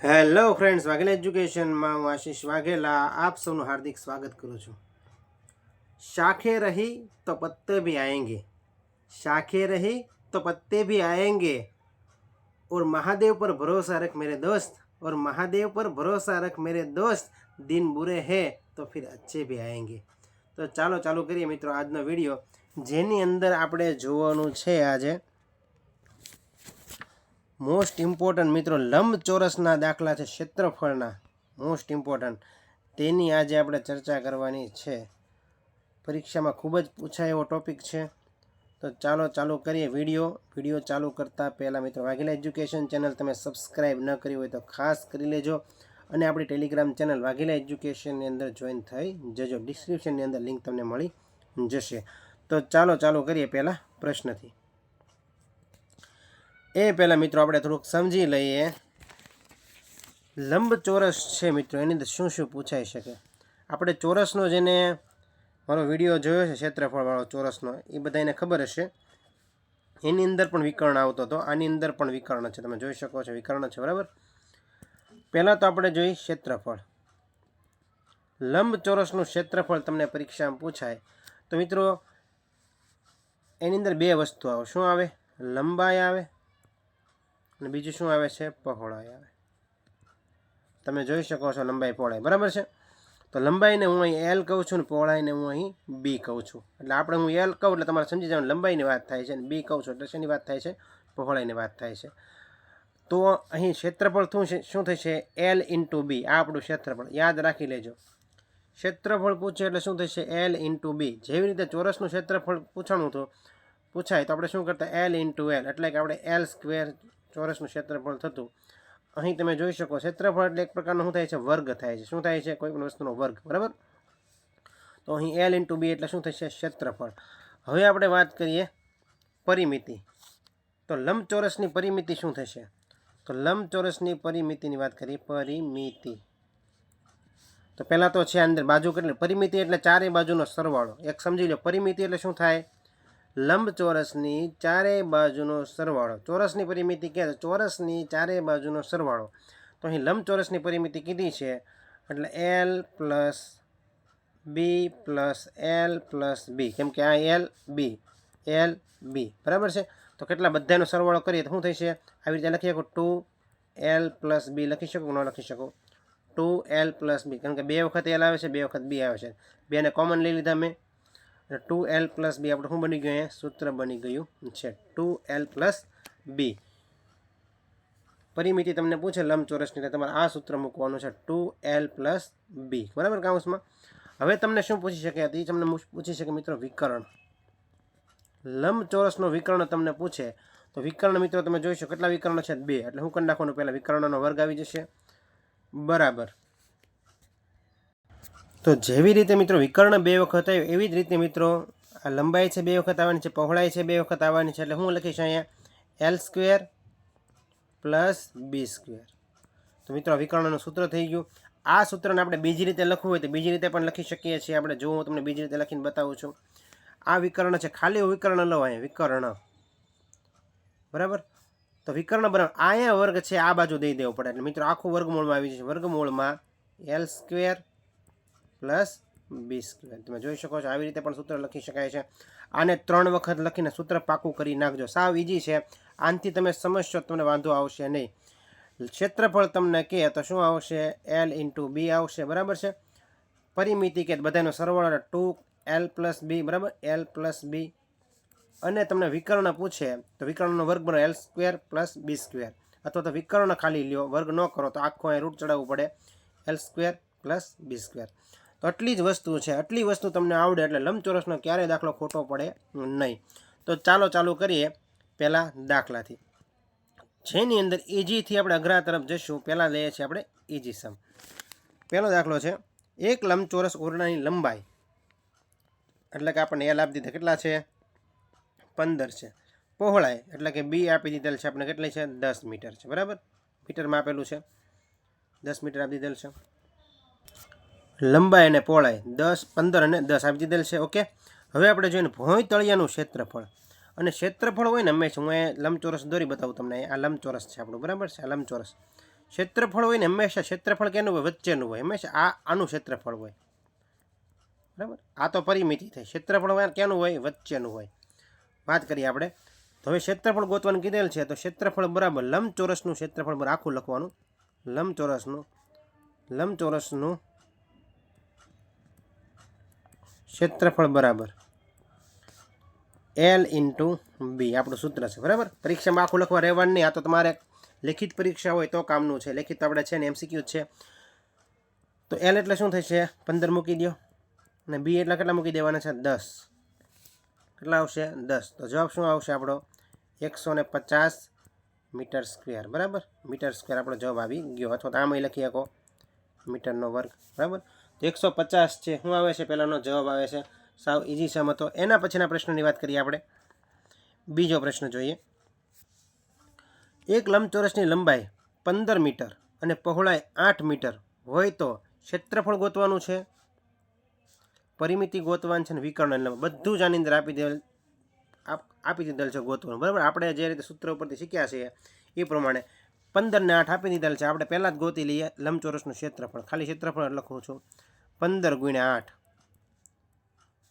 Hello friends, Vaghela એજ્યુકેશનમાં હું આશીષ વાઘેલા આપ સૌનું હાર્દિક સ્વાગત કરું છું। શાખે રહી તો પત્તે भी आएंगे, शाखे रही तो पत्ते भी आएंगे, और महादेव पर भरोसा रख मेरे दोस्त, और महादेव पर भरोसा रख मेरे दोस्त, दिन बुरे हैं तो फिर अच्छे भी आएंगे। તો ચાલો ચાલુ કરીએ મિત્રો આજનો વિડીયો, જેની અંદર આપણે જોવાનું છે આજે મોસ્ટ ઇમ્પોર્ટન્ટ મિત્રો લંબચોરસના દાખલા છે, ક્ષેત્રફળના મોસ્ટ ઇમ્પોર્ટન્ટ, તેની આજે આપણે ચર્ચા કરવાની છે। પરીક્ષામાં ખૂબ જ પૂછાય એવો ટોપિક છે। તો ચાલો ચાલુ કરીએ વિડીયો ચાલુ કરતાં પહેલાં મિત્રો વાઘેલા એજ્યુકેશન ચેનલ તમે સબસ્ક્રાઈબ ન કરી હોય તો ખાસ કરી લેજો, અને આપણી ટેલિગ્રામ ચેનલ વાઘેલા એજ્યુકેશનની અંદર જોઈન થઈ જજો। ડિસ્ક્રિપ્શનની અંદર લિંક તમને મળી જશે। તો ચાલો ચાલુ કરીએ પહેલાં પ્રશ્નથી। એ પહેલાં મિત્રો આપણે થોડુંક સમજી લઈએ લંબચોરસ છે મિત્રો, એની અંદર શું શું પૂછાઈ શકે। આપણે ચોરસનો જેને મારો વિડીયો જોયો છે ક્ષેત્રફળવાળો ચોરસનો, એ બધાને ખબર હશે, એની અંદર પણ વિકર્ણ આવતો હતો, આની અંદર પણ વિકર્ણ છે, તમે જોઈ શકો છો વિકર્ણ છે, બરાબર। પહેલાં તો આપણે જોઈએ ક્ષેત્રફળ। લંબચોરસનું ક્ષેત્રફળ તમને પરીક્ષામાં પૂછાય તો મિત્રો એની અંદર બે વસ્તુ આવે, શું આવે? લંબાઈ આવે અને બીજું શું આવે છે? પહોળાઈ આવે। તમે જોઈ શકો છો લંબાઈ પહોળાઈ, બરાબર છે। તો લંબાઈને હું અહીં એલ કહું છું ને પહોળાઈને હું અહીં બી કહું છું। એટલે આપણે હું એલ કહું એટલે તમારે સમજી જવાનું લંબાઈની વાત થાય છે, અને બી કહું છું એટલે શેની વાત થાય છે? પહોળાઈની વાત થાય છે। તો અહીં ક્ષેત્રફળ શું થશે? એલ ઇન્ટુ બી, આ આપણું ક્ષેત્રફળ યાદ રાખી લેજો। ક્ષેત્રફળ પૂછે એટલે શું થશે? L into B. જેવી રીતે ચોરસનું ક્ષેત્રફળ પૂછાય તો આપણે શું કરતા? એલ ઇન્ટુ એલ, એટલે કે આપણે એલ સ્ક્વેર ચોરસનું ક્ષેત્રફળ થતું। અહીં તમે જોઈ શકો ક્ષેત્રફળ એટલે એક પ્રકારનો શું થાય છે? વર્ગ થાય છે। શું થાય છે? કોઈ પણ વસ્તુનો વર્ગ, બરાબર। તો અહીં એલ ઇન્ટુ બી એટલે શું થશે? ક્ષેત્રફળ। હવે આપણે વાત કરીએ પરિમિતિ। તો લંબચોરસની પરિમિતિ શું થશે? તો લંબચોરસની પરિમિતિની વાત કરીએ, પરિમિતિ તો પહેલાં તો છે અંદર બાજુ કેટલી? પરિમિતિ એટલે ચારે બાજુનો સરવાળો। એક સમજી લો, પરિમિતિ એટલે શું થાય? લંબચોરસની ચારે બાજુનો સરવાળો। ચોરસની પરિમિતિ કહે તો ચોરસની ચારે બાજુનો સરવાળો। તો અહીં લંબચોરસની પરિમિતિ કીધી છે એટલે એલ પ્લસ બી પ્લસ એલ પ્લસ બી, કેમ કે આ એલ બી, બરાબર છે। તો કેટલા બધાનો સરવાળો કરીએ તો શું થશે? આવી રીતે લખી શકો 2l પ્લસ બી, લખી શકો ન લખી શકો? 2l પ્લસ બી, કારણ કે બે વખત એલ આવે છે, બે વખત બી આવે છે, બેને કોમન લઈ લીધા મેં, 2l પ્લસ બી આપણે શું બની ગયું? અહીંયા સૂત્ર બની ગયું છે 2l પ્લસ બી। પરિમિતિ તમને પૂછે લંબચોરસની એટલે તમારે આ સૂત્ર મૂકવાનું છે 2l પ્લસ બી, બરાબર કાઉન્સમાં। હવે તમને શું પૂછી શકે? એ તમને પૂછી શકે મિત્રો વિકર્ણ। લંબચોરસનો વિકર્ણ તમને પૂછે તો વિકર્ણ મિત્રો તમે જોઈશો કેટલા વિકર્ણ છે? 2, એટલે શું કરી નાખવાનું? પહેલાં વિકર્ણનો વર્ગ આવી જશે, બરાબર। તો જેવી રીતે મિત્રો વિકર્ણ બે વખત આવ્યો એવી જ રીતે મિત્રો આ લંબાઈ છે બે વખત આવવાની છે, પહોળાઈ છે બે વખત આવવાની છે, એટલે હું લખીશ અહીંયા એલ સ્ક્વેર પ્લસ બી સ્ક્વેર। તો મિત્રો વિકર્ણનું સૂત્ર થઈ ગયું। આ સૂત્રને આપણે બીજી રીતે લખવું હોય તો બીજી રીતે પણ લખી શકીએ છીએ આપણે। જો હું તમને બીજી રીતે લખીને બતાવું છું, આ વિકર્ણ છે, ખાલી વિકર્ણ લો, અહીંયા વિકર્ણ, બરાબર। તો વિકર્ણ બરાબર અહીંયા વર્ગ છે, આ બાજુ દઈ દેવો પડે, એટલે મિત્રો આખું વર્ગમૂળમાં આવી જશે। વર્ગમૂળમાં એલ સ્ક્વેર પ્લસ બી સ્ક્વેર, તમે જોઈ શકો છો આવી રીતે પણ સૂત્ર લખી શકાય છે। આને 3 વખત લખીને સૂત્ર પાકું કરી નાખજો, સાવ ઇઝી છે। આનાથી તમે સમજશો તમને વાંધો આવશે નહીં। ક્ષેત્રફળ તમને કહે તો શું આવશે? એલ ઇન્ટુ બી આવશે, બરાબર છે। પરિમિતિ કે બધાનો સરવાળો 2l પ્લસ બી, બરાબર, એલ પ્લસ બી। અને તમને વિકર્ણ પૂછે તો વિકર્ણનો વર્ગ બનો એલ સ્ક્વેર પ્લસ બી સ્ક્વેર, અથવા તો વિકર્ણ ખાલી લ્યો, વર્ગ ન કરો તો આખો અહીં રૂટ ચડાવવું પડે, એલ સ્ક્વેર પ્લસ બી સ્ક્વેર। તો આટલી જ વસ્તુ છે, આટલી વસ્તુ તમને આવડે એટલે લંબચોરસનો ક્યારેય દાખલો ખોટો પડે નહીં। તો ચાલો ચાલુ કરીએ પહેલાં દાખલાથી, જેની અંદર ઇઝીથી આપણે અઘરા તરફ જઈશું। પહેલાં લઈએ છીએ આપણે ઇઝી સમ। પહેલો દાખલો છે, એક લંબચોરસ ઓરડાની લંબાઈ, એટલે કે આપણને એલ આપી દીધા કેટલા છે? 15 છે। પહોળાઈ એટલે કે બી આપી દીધેલ છે આપણે કેટલી છે? 10 મીટર છે, બરાબર, મીટરમાં આપેલું છે, 10 મીટર આપી દીધેલ છે। લંબાઈ અને પહોળાઈ 10, 15 અને 10 આપી દીધેલ છે, ઓકે। હવે આપણે જોઈને ભોંય તળિયાનું ક્ષેત્રફળ, અને ક્ષેત્રફળ હોય ને હંમેશા, હું લંબચોરસ દોરી બતાવું તમને, આ લંબચોરસ છે આપણું, બરાબર છે, આ લંબચોરસ। ક્ષેત્રફળ હોય ને હંમેશા ક્ષેત્રફળ કેનું હોય? વચ્ચેનું હોય. હંમેશા આનું ક્ષેત્રફળ હોય, બરાબર. આ તો પરિમિતિ થઈ. ક્ષેત્રફળ કેનું હોય? વચ્ચેનું હોય. વાત કરીએ આપણે તો હવે ક્ષેત્રફળ ગોતવાનું કીધેલ છે, તો ક્ષેત્રફળ બરાબર લંબચોરસનું ક્ષેત્રફળ બરાબર આખું લખવાનું. લંબચોરસનું ક્ષેત્રફળ બરાબર L ઇન્ટુ બી આપણું સૂત્ર છે, બરાબર. પરીક્ષામાં આખું લખવા રહેવાનું નહીં. આ તો તમારે લેખિત પરીક્ષા હોય તો કામનું છે. લેખિત આપણે છે ને MCQ છે. તો L એટલે શું થશે? 15 મૂકી દો, અને બી એટલે કેટલા મૂકી દેવાના છે? 10. કેટલા આવશે? 10. તો જવાબ શું આવશે આપણો? 150 મીટર સ્ક્વેર, બરાબર. મીટર સ્ક્વેર આપણો જવાબ આવી ગયો. અથવા તો આમાં લખી શકો મીટરનો વર્ગ, બરાબર. તો 150 છે. શું આવે છે? પહેલાંનો જવાબ આવે છે. સાવ ઇઝી સમ હતો. એના પછીના પ્રશ્નની વાત કરીએ આપણે. બીજો પ્રશ્ન જોઈએ. એક લંબચોરસની લંબાઈ 15 મીટર અને પહોળાઈ 8 મીટર હોય તો ક્ષેત્રફળ ગોતવાનું છે, પરિમિતિ ગોતવાનું છે, અને વિકર્ણ બધું જ આની અંદર આપી દીધેલ છે ગોતવાનું, બરાબર. આપણે જે રીતે સૂત્ર ઉપરથી શીખ્યા છીએ એ પ્રમાણે 15 ને 8 આપી દીધેલ છે. આપણે પહેલાં જ ગોતી લઈએ લંબચોરસનું ક્ષેત્રફળ. ખાલી ક્ષેત્રફળ લખું છું 15 ગુણ્યા 8.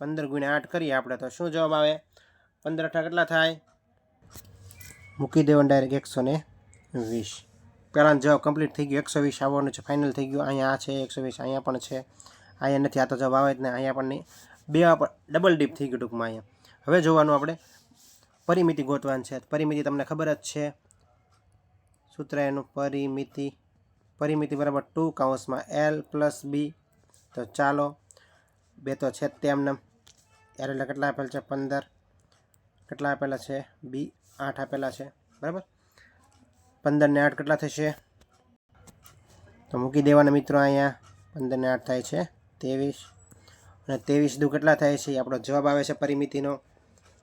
15 ગુણ્યા 8 કરીએ આપણે તો શું જવાબ આવે? 15 8 કેટલા થાય? મૂકી દેવાનું ડાયરેક્ટ 120. પહેલાંનો જવાબ કમ્પ્લીટ થઈ ગયો. 120 આવવાનું છે, ફાઇનલ થઈ ગયું. અહીંયા આ છે 120, અહીંયા પણ છે, અહીંયા નથી. આ તો જવાબ આવે જ ને, અહીંયા પણ નહીં. બે ડબલ ડીપ થઈ ગયું ટૂંકમાં અહીંયા. હવે જોવાનું આપણે પરિમિતિ ગોતવાનું છે. પરિમિતિ તમને ખબર જ છે, સૂત્ર એનું પરિમિતિ બરાબર 2 કૌંસમાં L પ્લસ બી. તો ચાલો, બે તો છે તેમને. L એટલે કેટલા આપેલ છે? 15. કેટલા આપેલા છે? બી 8 આપેલા છે, બરાબર. 15 ને 8 કેટલા થશે? તો મૂકી દેવાના મિત્રો. અહીંયા 15 ને 8 થાય છે 23, અને 23 દુ કેટલા થાય છે? આપણો જવાબ આવે છે પરિમિતિનો.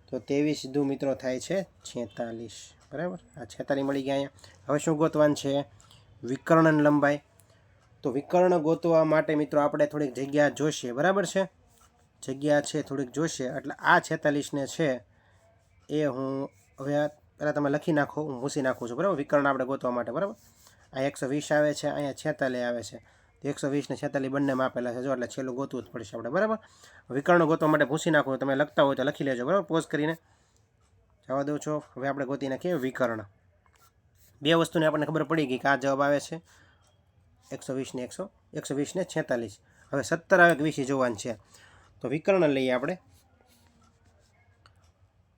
તો 23 દુ મિત્રો થાય છે 46, બરાબર. આ 46 મળી ગયા અહીંયા. હવે શું ગોતવાનું છે? વિકર્ણ લંબાઈ. તો વિકર્ણ ગોતવા માટે મિત્રો આપણે થોડીક જગ્યા જોશે, બરાબર છે. જગ્યા છે થોડીક જોશે. એટલે આ 46 ને છે એ હું હવે પહેલાં તમે લખી નાખો, હું ભૂસી નાખું છું, બરાબર. વિકર્ણ આપણે ગોતવા માટે, બરાબર. આ 120 આવે છે, અહીંયા 46 આવે છે. તો 120 ને 46 બંનેમાં આપેલા છે. જો એટલે છેલ્લું ગોતવું જ પડશે આપણે, બરાબર. વિકર્ણ ગોતવા માટે ભૂસી નાખો. તમે લખતા હોય તો લખી લેજો, બરાબર. પોઝ કરીને જવા દઉં છો. હવે આપણે ગોતી નાખીએ વિકર્ણ. બે વસ્તુને આપણને ખબર પડી ગઈ કે આ જવાબ આવે છે 120 ને 46. હવે 17 આવે કે 20 જોવાનું છે. તો વિકર્ણ લઈએ આપણે.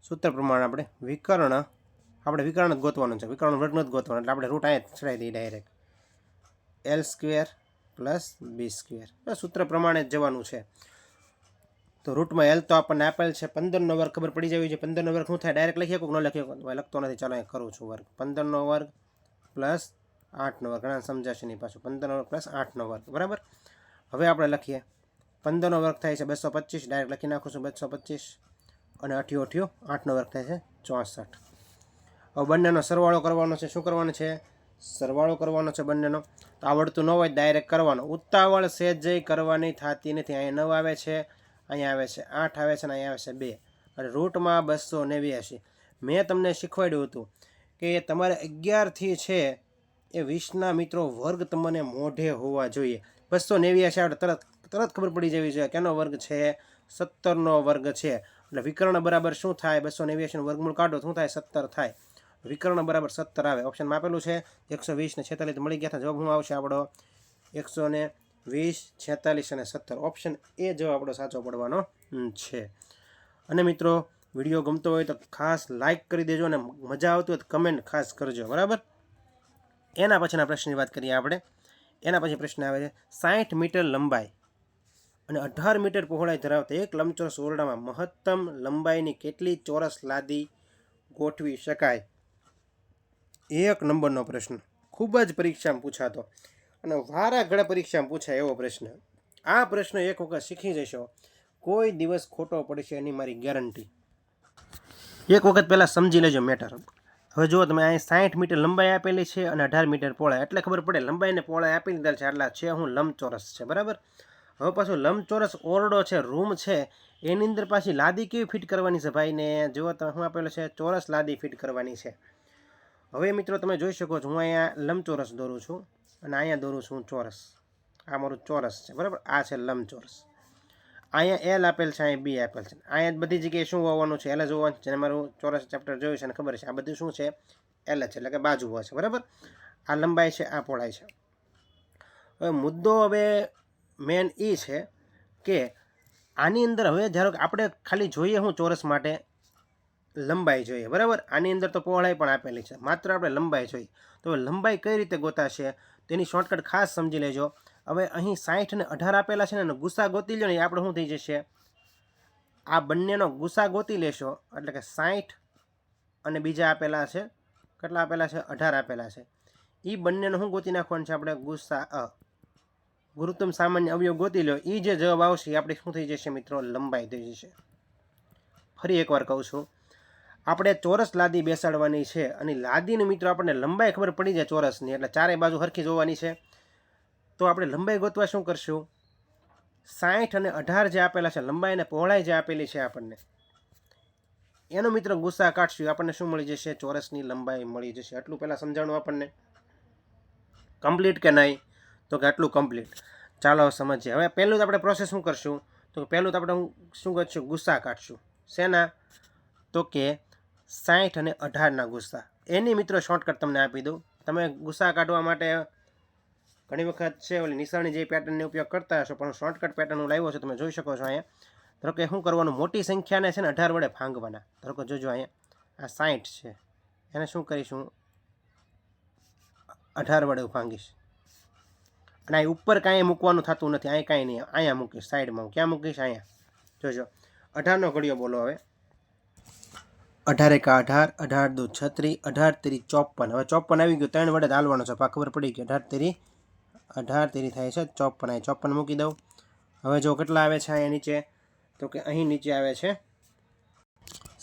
સૂત્ર પ્રમાણે આપણે વિકર્ણ જ ગોતવાનું છે. વિકર્ણ વર્ગનો જ ગોતવાનો. એટલે આપણે રૂટ અહીંયા ચડાવી દઈએ ડાયરેક્ટ. L² plus B². સૂત્ર પ્રમાણે જ જવાનું છે. તો રૂટમાં L તો આપણને આપેલ છે. 15નો વર્ગ ખબર પડી જવી છે. 15નો વર્ગ શું થાય? ડાયરેક્ટ લખીએ કોક ન લખીએ? લખતો નથી. ચાલો અહીંયા કરું છું વર્ગ. 15નો વર્ગ પ્લસ 8નો વર્ગ. ઘણા સમજાશે નહીં પાછું. 15નો વર્ગ પ્લસ 8નો વર્ગ, બરાબર. હવે આપણે લખીએ 15નો વર્ગ થાય છે 225. ડાયરેક્ટ લખી નાખું છું 225, અને 8 8નો વર્ગ થાય છે 64. હવે બંનેનો સરવાળો કરવાનો છે. શું કરવાનો છે? સરવાળો કરવાનો છે બંનેનો. તો આવડતું ન હોય ડાયરેક્ટ કરવાનો. ઉતાવળ સહેજય કરવાની થતી નથી. અહીંયા 9 આવે છે, અહીંયા આવે છે 8 આવે છે, અને અહીંયા આવે છે 2, અને રૂટમાં 289. મેં તમને શીખવાડ્યું હતું કે તમારે 11થી છે એ 20ના મિત્રો વર્ગ તમને મોઢે હોવા જોઈએ. 289 આવે તરત ખબર પડી જવી જોઈએ કેનો વર્ગ છે? 17નો વર્ગ છે. એટલે વિકર્ણ બરાબર શું થાય? 289 વર્ગમૂળ કાઢો શું થાય? 17 થાય. વિકર્ણ બરાબર 17 આવે. ઓપ્શનમાં આપેલું છે 120 ને 46 મળી ગયા. જવાબ શું આવશે આપણો? 120, 46 અને 17. ઓપ્શન એ જવાબ આપણો સાચો પડવાનો છે. અને મિત્રો વિડીયો ગમતો હોય તો ખાસ લાઇક કરી દેજો, અને મજા આવતી હોય તો કમેન્ટ ખાસ કરજો, બરાબર. એના પછીના પ્રશ્નની વાત કરીએ આપણે. એના પછી પ્રશ્ન આવે છે 60 મીટર લંબાઈ અને 18 મીટર પહોળાઈ ધરાવતા એક લંબચોરસ ઓરડામાં મહત્તમ લંબાઈની કેટલી ચોરસ લાદી ગોઠવી શકાય? 1 નંબરનો પ્રશ્ન. ખૂબ જ પરીક્ષામાં પૂછાતો, અને વારા ઘડા પરીક્ષામાં પૂછાય એવો પ્રશ્ન. આ પ્રશ્ન એક વખત શીખી જશો, કોઈ દિવસ ખોટો પડશે એની મારી ગેરંટી. એક વખત પહેલાં સમજી લેજો મેટર. હવે જુઓ તમે, અહીં 60 મીટર લંબાઈ આપેલી છે અને 18 મીટર પહોળાઈ. એટલે ખબર પડે લંબાઈને પહોળાઈ આપી દીધેલ છે. આટલા છે હું લંબચોરસ છે, બરાબર. હવે પાછું લંબચોરસ ઓરડો છે, રૂમ છે, એની અંદર પાછી લાદી કેવી ફિટ કરવાની છે ભાઈને? જુઓ તમે શું આપેલું છે? ચોરસ લાદી ફિટ કરવાની છે. હવે મિત્રો તમે જોઈ શકો છો હું અહીંયા લંબચોરસ દોરું છું અને અહીંયા દોરું છું ચોરસ. આ મારું ચોરસ છે, બરાબર. આ છે લંબચોરસ. અહીંયા એલ આપેલ છે, અહીંયા બી આપેલ છે. અહીંયા બધી જગ્યાએ શું હોવાનું છે? એલ જ હોવાનું છે. જેને મારું ચોરસ ચેપ્ટર જોયું છે અને ખબર છે આ બધું શું છે? એલ જ છે, એટલે કે બાજુ હોય છે, બરાબર. આ લંબાઈ છે, આ પહોળાઈ છે. હવે મુદ્દો હવે મેન એ છે કે આની અંદર હવે ધારો કે આપણે ખાલી જોઈએ હું ચોરસ માટે લંબાઈ જોઈએ, બરાબર. આની અંદર તો પહોળાઈ પણ આપેલી છે, માત્ર આપણે લંબાઈ જોઈએ. તો લંબાઈ કઈ રીતે ગોતાશે તેની શોર્ટકટ ખાસ સમજી લેજો. હવે અહીં 60 અને 18 આપેલા છે ને, ગુસા ગોતી લો ને, એ આપણે શું થઈ જશે? આ બંનેનો ગુસા ગોતી લેશો એટલે કે 60 અને બીજા આપેલા છે, કેટલા આપેલા છે? 18 આપેલા છે. એ બંનેનો શું ગોતી નાખવાનું છે આપણે? ગુસા ગુરુત્તમ સામાન્ય અવયવ ગોતી લો. એ જે જવાબ આવશે એ આપણે શું થઈ જશે મિત્રો? લંબાઈ થઈ જશે. ફરી એકવાર કહું છું, આપણે ચોરસ લાદી બેસાડવાની છે અને લાદીની મિત્રો આપણને લંબાઈ ખબર પડી જાય ચોરસની, એટલે ચારે બાજુ હરખી જોવાની છે. તો આપણે લંબાઈ ગોતવા શું કરશું? 60 અને 18 જે આપેલા છે, લંબાઈ અને પહોળાઈ જે આપેલી છે આપણને, એનો મિત્રો ગુસ્સા કાઢશું, આપણને શું મળી જશે? ચોરસની લંબાઈ મળી જશે. આટલું પહેલાં સમજાણું આપણને કમ્પ્લીટ કે નહીં? તો કે આટલું કમ્પ્લીટ. ચાલો સમજીએ. હવે પહેલું તો આપણે પ્રોસેસ શું કરશું? તો પહેલું તો આપણે શું કરશું? ગુસ્સા કાઢશું. શેના? તો કે 60 અને 18ના ગુસ્સા. એની મિત્રો શોર્ટકટ તમને આપી દઉં. તમે ગુસ્સા કાઢવા માટે ઘણી વખત છે ઓલી નિશાની જે પેટર્નનો ઉપયોગ કરતા હશો, પણ શોર્ટકટ પેટર્ન હું લાવ્યો છું, તમે જોઈ શકો છો. અહીંયા ધારો કે શું કરવાનું? મોટી સંખ્યાને છે ને 18 વડે ભાંગવાના. ધારો કે જોજો અહીંયા આ 60 છે, એને શું કરીશું? 18 વડે ભાંગીશ. અને અહીં ઉપર કાંઈ મૂકવાનું થતું નથી, અહીં કાંઈ નહીં, અહીંયા મૂકીશ સાઈડમાં. હું ક્યાં મૂકીશ? અહીંયા જોજો. 18નો ઘડિયો બોલો હવે. 18 એકા 18, 18 દુ 36, 18 તેરી 54. હવે 54 આવી ગયું, 3 વડે જ હાલવાનો છે. ખબર પડી ગઈ. 18 તેરી થાય છે 54. અહીં 54 મૂકી દઉં. હવે જો કેટલા આવે છે અહીંયા નીચે? તો કે અહીં નીચે આવે છે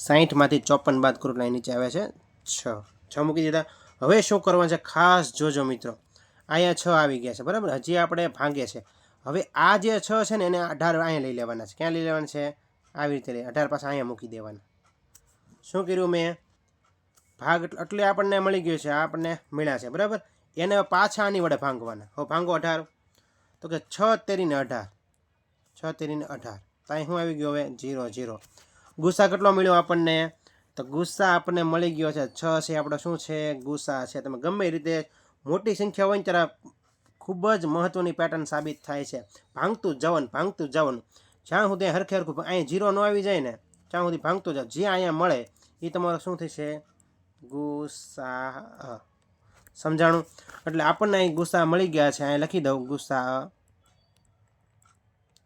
60માંથી 54 બાદ કરું એટલે અહીં નીચે આવે છે 6 મૂકી દીધા. હવે શું કરવાનું છે ખાસ જોજો મિત્રો. અહીંયા 6 આવી ગયા છે, બરાબર. હજી આપણે ભાંગે છે. હવે આ જે 6 છે ને એને 18 અહીંયા લઈ લેવાના છે. ક્યાં લઈ લેવાના છે? આવી રીતે લઈ 18 પાછા અહીંયા મૂકી દેવાના. શું કર્યું મેં? ભાગ એટલે આપણને મળી ગયું છે, આપણને મળ્યા છે, બરાબર. એને પાછા આની વડે ભાંગવાના. હવે ભાંગો 18. તો કે 6 તેરીને 18, 6 તેરીને 18. તો અહીં શું આવી ગયું? હવે 0 0. ગુસ્સા કેટલો મળ્યો આપણને? તો ગુસ્સા આપણને મળી ગયો છે 6 છે. આપણો શું છે? ગુસ્સા છે. તમે ગમે રીતે મોટી સંખ્યા હોય ને ત્યારે ખૂબ જ મહત્ત્વની પેટર્ન સાબિત થાય છે. ભાંગતું જવાનું જ્યાં સુધી હરખે હરખું અહીં 0 ન આવી જાય ને ત્યાં સુધી ભાંગતું જાવ. જે અહીંયા મળે એ તમારો શું થશે? ગુસ્સા. સમજાણું? એટલે આપણને અહીં ગુસ્સા મળી ગયા છે. અહીં લખી દઉં ગુસ્સા.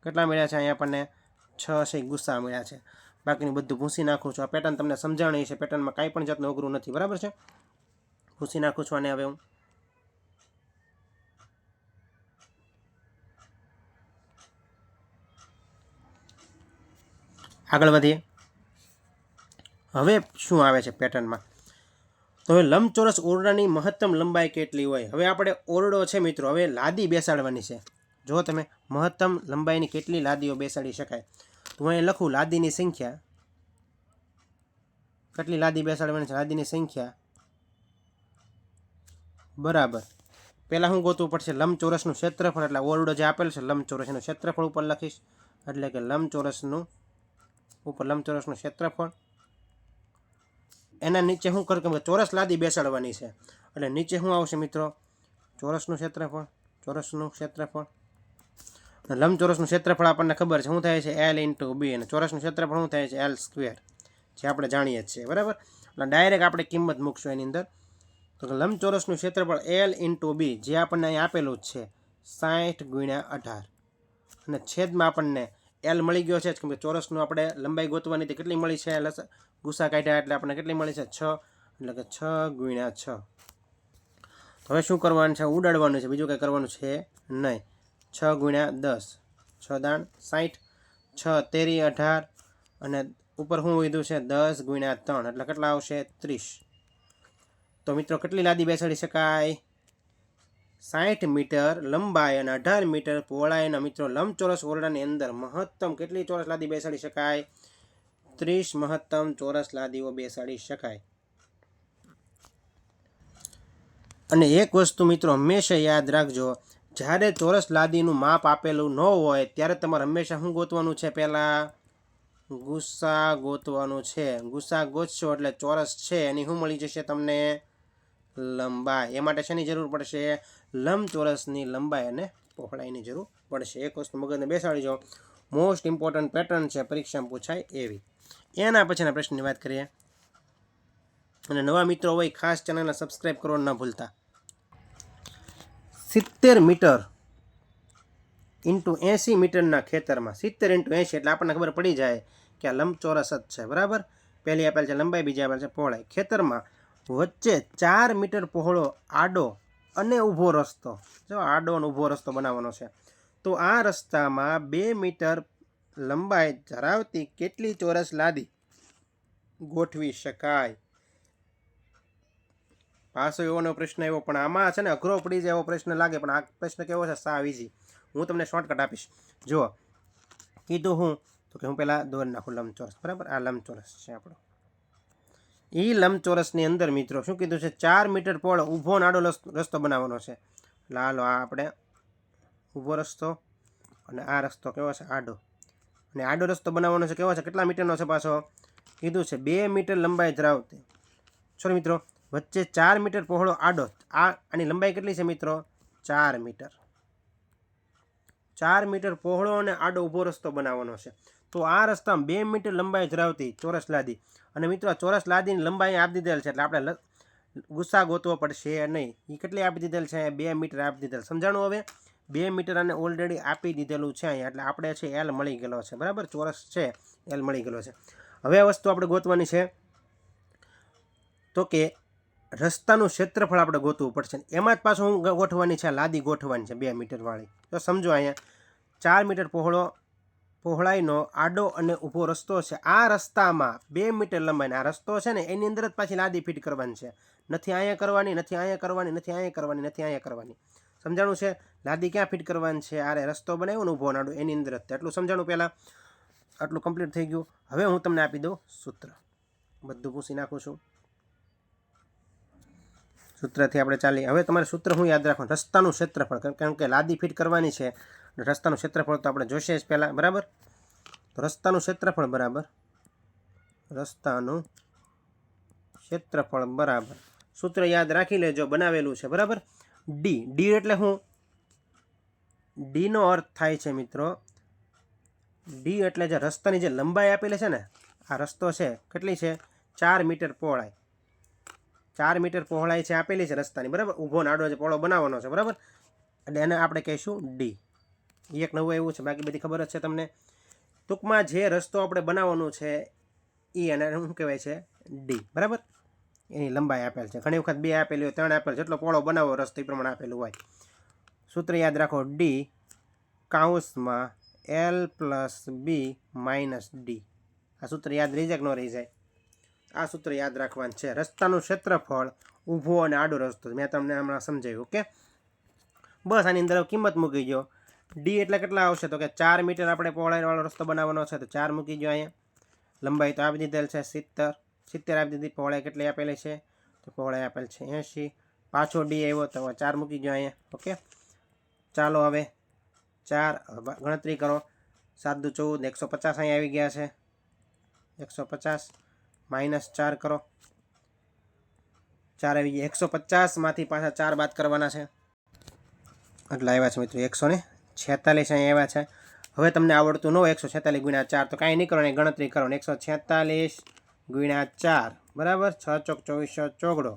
કેટલા મળ્યા છે? અહીં આપણને 6 છે ગુસ્સા મળ્યા છે. બાકીનું બધું ભૂંસી નાખું છું. આ પેટર્ન તમને સમજાણી છે. પેટર્નમાં કાંઈ પણ જાતનું અઘરું નથી, બરાબર છે. ભૂંસી નાખું છું અને હવે હું આગળ વધીએ. હવે શું આવે છે પેટર્નમાં? તો હવે લંબચોરસ ઓરડાની મહત્તમ લંબાઈ કેટલી હોય? હવે આપણે ઓરડો છે મિત્રો, હવે લાદી બેસાડવાની છે. જો તમે મહત્તમ લંબાઈની કેટલી લાદીઓ બેસાડી શકાય, તો હું અહીં લખું લાદીની સંખ્યા. કેટલી લાદી બેસાડવાની છે? લાદીની સંખ્યા બરાબર. પહેલાં શું ગોતવું પડશે? લંબચોરસનું ક્ષેત્રફળ. એટલે ઓરડો જે આપેલો છે લંબચોરસ, એનું ક્ષેત્રફળ ઉપર લખીશ. એટલે કે લંબચોરસનું ક્ષેત્રફળ. એના નીચે શું કરું? કે ચોરસ લાદી બેસાડવાની છે એટલે નીચે શું આવશે મિત્રો? ચોરસનું ક્ષેત્રફળ. અને લંબચોરસનું ક્ષેત્રફળ આપણને ખબર છે શું થાય છે? L × B. અને ચોરસનું ક્ષેત્રફળ શું થાય છે? L², જે આપણે જાણીએ જ છીએ, બરાબર. એટલે ડાયરેક્ટ આપણે કિંમત મૂકશું એની અંદર. તો લંબચોરસનું ક્ષેત્રફળ L × B, જે આપણને અહીં આપેલું જ છે 60 × 18. અને છેદમાં આપણને L મળી ગયો છે, કેમ કે ચોરસનું આપણે લંબાઈ ગોતવાની હતી. કેટલી મળી છે? ગુસ્સા કાઢ્યા એટલે આપણને કેટલી મળી છે? 6. એટલે કે 6 × 6. તો હવે શું કરવાનું છે? ઉડાડવાનું છે, બીજું કંઈ કરવાનું છે નહીં. 6 × 10, 6 દાણ 60, 6 તેરી 18 અને ઉપર શું વધ્યું છે? 10 × 3 એટલે કેટલા આવશે? 30. તો મિત્રો કેટલી લાદી બેસાડી શકાય? 60 મીટર લંબાઈ અને 18 મીટર પહોળાઈના મિત્રો લંબચોરસ ઓરડાની અંદર મહત્તમ કેટલી ચોરસ લાદી બેસાડી શકાય? 30 મહત્તમ ચોરસ લાદીઓ બેસાડી શકાય. અને એક વસ્તુ મિત્રો હંમેશા યાદ રાખજો, જ્યારે ચોરસ લાદીનું માપ આપેલું ન હોય ત્યારે તમારે હંમેશા શું ગોતવાનું છે? પહેલાં ગુસ્સા ગોતવાનું છે. ગુસ્સા ગોતશો એટલે ચોરસ છે એની શું મળી જશે તમને? લંબાઈ. એ માટે શેની જરૂર પડશે? લંબચોરસની લંબાઈ અને પહોળાઈની જરૂર પડશે. એક વસ્તુ મગજને બેસાડી જાઓ, મોસ્ટ ઇમ્પોર્ટન્ટ પેટર્ન છે, પરીક્ષામાં પૂછાય એવી. એના પછીના પ્રશ્નની વાત કરીએ. અને નવા મિત્રો હોય ખાસ ચેનલને સબસ્ક્રાઈબ કરવાનું ન ભૂલતા. 70 મીટર ઇન્ટુ 80 મીટરના ખેતરમાં 70 ઇન્ટુ 80 એટલે આપણને ખબર પડી જાય કે આ લંબચોરસ જ છે, બરાબર. પહેલી આપેલ છે લંબાઈ, બીજી આપેલ છે પહોળાઈ. ખેતરમાં વચ્ચે 4 મીટર પહોળો આડો અને ઊભો રસ્તો, જો આડો અને ઊભો રસ્તો બનાવવાનો છે. તો આ રસ્તામાં 2 મીટર લંબાઈ ધરાવતી કેટલી ચોરસ લાદી ગોઠવી શકાય? પાછો એવો પ્રશ્ન આવ્યો, પણ આમાં છે ને અઘરો પડી જાય એવો પ્રશ્ન લાગે, પણ આ પ્રશ્ન કેવો છે? સાવ ઇઝી. હું તમને શોર્ટકટ આપીશ. જુઓ, કીધું હું તો કે હું પહેલાં દોરી નાખું લંબચોરસ, બરાબર. આ લંબચોરસ છે આપણો. એ લંબચોરસની અંદર મિત્રો શું કીધું છે? 4 મીટર પહોળો ઊભો નાડો રસ્તો બનાવવાનો છે. હાલો આ આપણે ઊભો રસ્તો અને આ રસ્તો કેવો છે? આડો. અને આડો રસ્તો બનાવવાનો છે. કેવો છે? કેટલા મીટરનો છે? પાછો કીધું છે 2 મીટર લંબાઈ ધરાવતી. સોરી મિત્રો, વચ્ચે 4 મીટર પહોળો આડો. આની લંબાઈ કેટલી છે મિત્રો? 4 મીટર. 4 મીટર પહોળો અને આડો ઊભો રસ્તો બનાવવાનો છે. તો આ રસ્તામાં 2 મીટર લંબાઈ ધરાવતી ચોરસ લાદી. અને મિત્રો આ ચોરસ લાદીની લંબાઈ આપી દીધેલ છે, એટલે આપણે ગુસ્સા ગોતવો પડશે નહીં. એ કેટલી આપી દીધેલ છે? 2 મીટર આપી દીધેલ. સમજાણું હવે? 2 મીટર અને ઓલરેડી આપી દીધેલું છે અહીંયા, એટલે આપણે છે એલ મળી ગયેલો છે, બરાબર. ચોરસ છે એલ મળી ગયેલો છે. હવે આ વસ્તુ આપણે ગોતવાની છે તો કે રસ્તાનું ક્ષેત્રફળ આપણે ગોતવું પડશે. એમાં જ પાછું હું ગોઠવાની છે? લાદી ગોઠવાની છે 2 મીટરવાળી. તો સમજો, અહીંયા 4 મીટર પહોળાઈનો આડો અને ઊભો રસ્તો છે. આ રસ્તામાં 2 મીટર લંબાઈનો આ રસ્તો છે ને, એની અંદર જ પાછી લાદી ફિટ કરવાની છે. નથી અહીંયા કરવાની, નથી અહીંયા કરવાની, નથી અહીંયા કરવાની, નથી અહીંયા કરવાની. સમજાણું છે? લાદી ક્યાં ફિટ કરવાની છે? આરે રસ્તો બનાવ્યો ને ઊભો નાડો, એની અંદર જ. એટલું સમજાણું પહેલાં? આટલું કમ્પ્લીટ થઈ ગયું. હવે હું તમને આપી દઉં સૂત્ર. બધું પૂછી નાખું છું. સૂત્રથી આપણે ચાલીએ. હવે તમારે સૂત્ર હું યાદ રાખવાનું? રસ્તાનું ક્ષેત્રફળ, કારણ કે લાદી ફિટ કરવાની છે. રસ્તાનું ક્ષેત્રફળ તો આપણે જોશે જ પહેલાં, બરાબર. તો રસ્તાનું ક્ષેત્રફળ બરાબર સૂત્ર યાદ રાખી લેજો, બનાવેલું છે, બરાબર. ડી એટલે શું? ડીનો અર્થ થાય છે મિત્રો, ડી એટલે જે રસ્તાની જે લંબાઈ આપેલી છે ને, આ રસ્તો છે કેટલી છે? 4 મીટર પહોળાઈ. 4 મીટર પહોળાઈ છે આપેલી છે રસ્તાની, બરાબર. ઊભો નાડો જે પહોળો બનાવવાનો છે, બરાબર. એટલે એને આપણે કહીશું ડી. એક નવું એવું છે, બાકી બધી ખબર જ છે તમને. ટૂંકમાં જે રસ્તો આપણે બનાવવાનો છે એ એને શું કહેવાય છે? ડી, બરાબર. એની લંબાઈ આપેલ છે. ઘણી વખત 2 આપેલી હોય, 3 આપેલ, જેટલો પહોળો બનાવો રસ્તો એ પ્રમાણે આપેલું હોય. સૂત્ર યાદ રાખો, ડી કૌંસમાં L+B - D. આ સૂત્ર યાદ રહી જાય કે ન રહી જાય? આ સૂત્ર યાદ રાખવાનું છે. રસ્તાનું ક્ષેત્રફળ, ઊભો અને આડો રસ્તો, મેં તમને હમણાં સમજાવ્યું. ઓકે, બસ આની અંદર કિંમત મૂકી ગયો. ડી એટલે કેટલા આવશે? તો કે 4 મીટર આપણે પહોળાઈવાળો રસ્તો બનાવવાનો છે, તો 4 મૂકી ગયો અહીંયા. લંબાઈ તો આપી દીધેલ છે 70 આપી દીધી. પહોળાઈ કેટલી આપેલી છે? તો પહોળાઈ આપેલ છે 80. પાછો ડી આવ્યો તો 4 મૂકી ગયો અહીંયા. ઓકે, ચાલો હવે 4 ગણતરી કરો. 7 દુ 14, 150 અહીંયા આવી ગયા છે. 150 -4 કરો. 4 આવી ગયા. 150માંથી પાછા 4 બાદ કરવાના છે. એટલા આવ્યા છે મિત્રો 146 અહીંયા આવ્યા છે. હવે તમને આવડતું ન હોય 146 × 4 તો કાંઈ નહીં કરવાની, ગણતરી કરો. 146 × 4 બરાબર. 6 ચોક 24, ચોગડો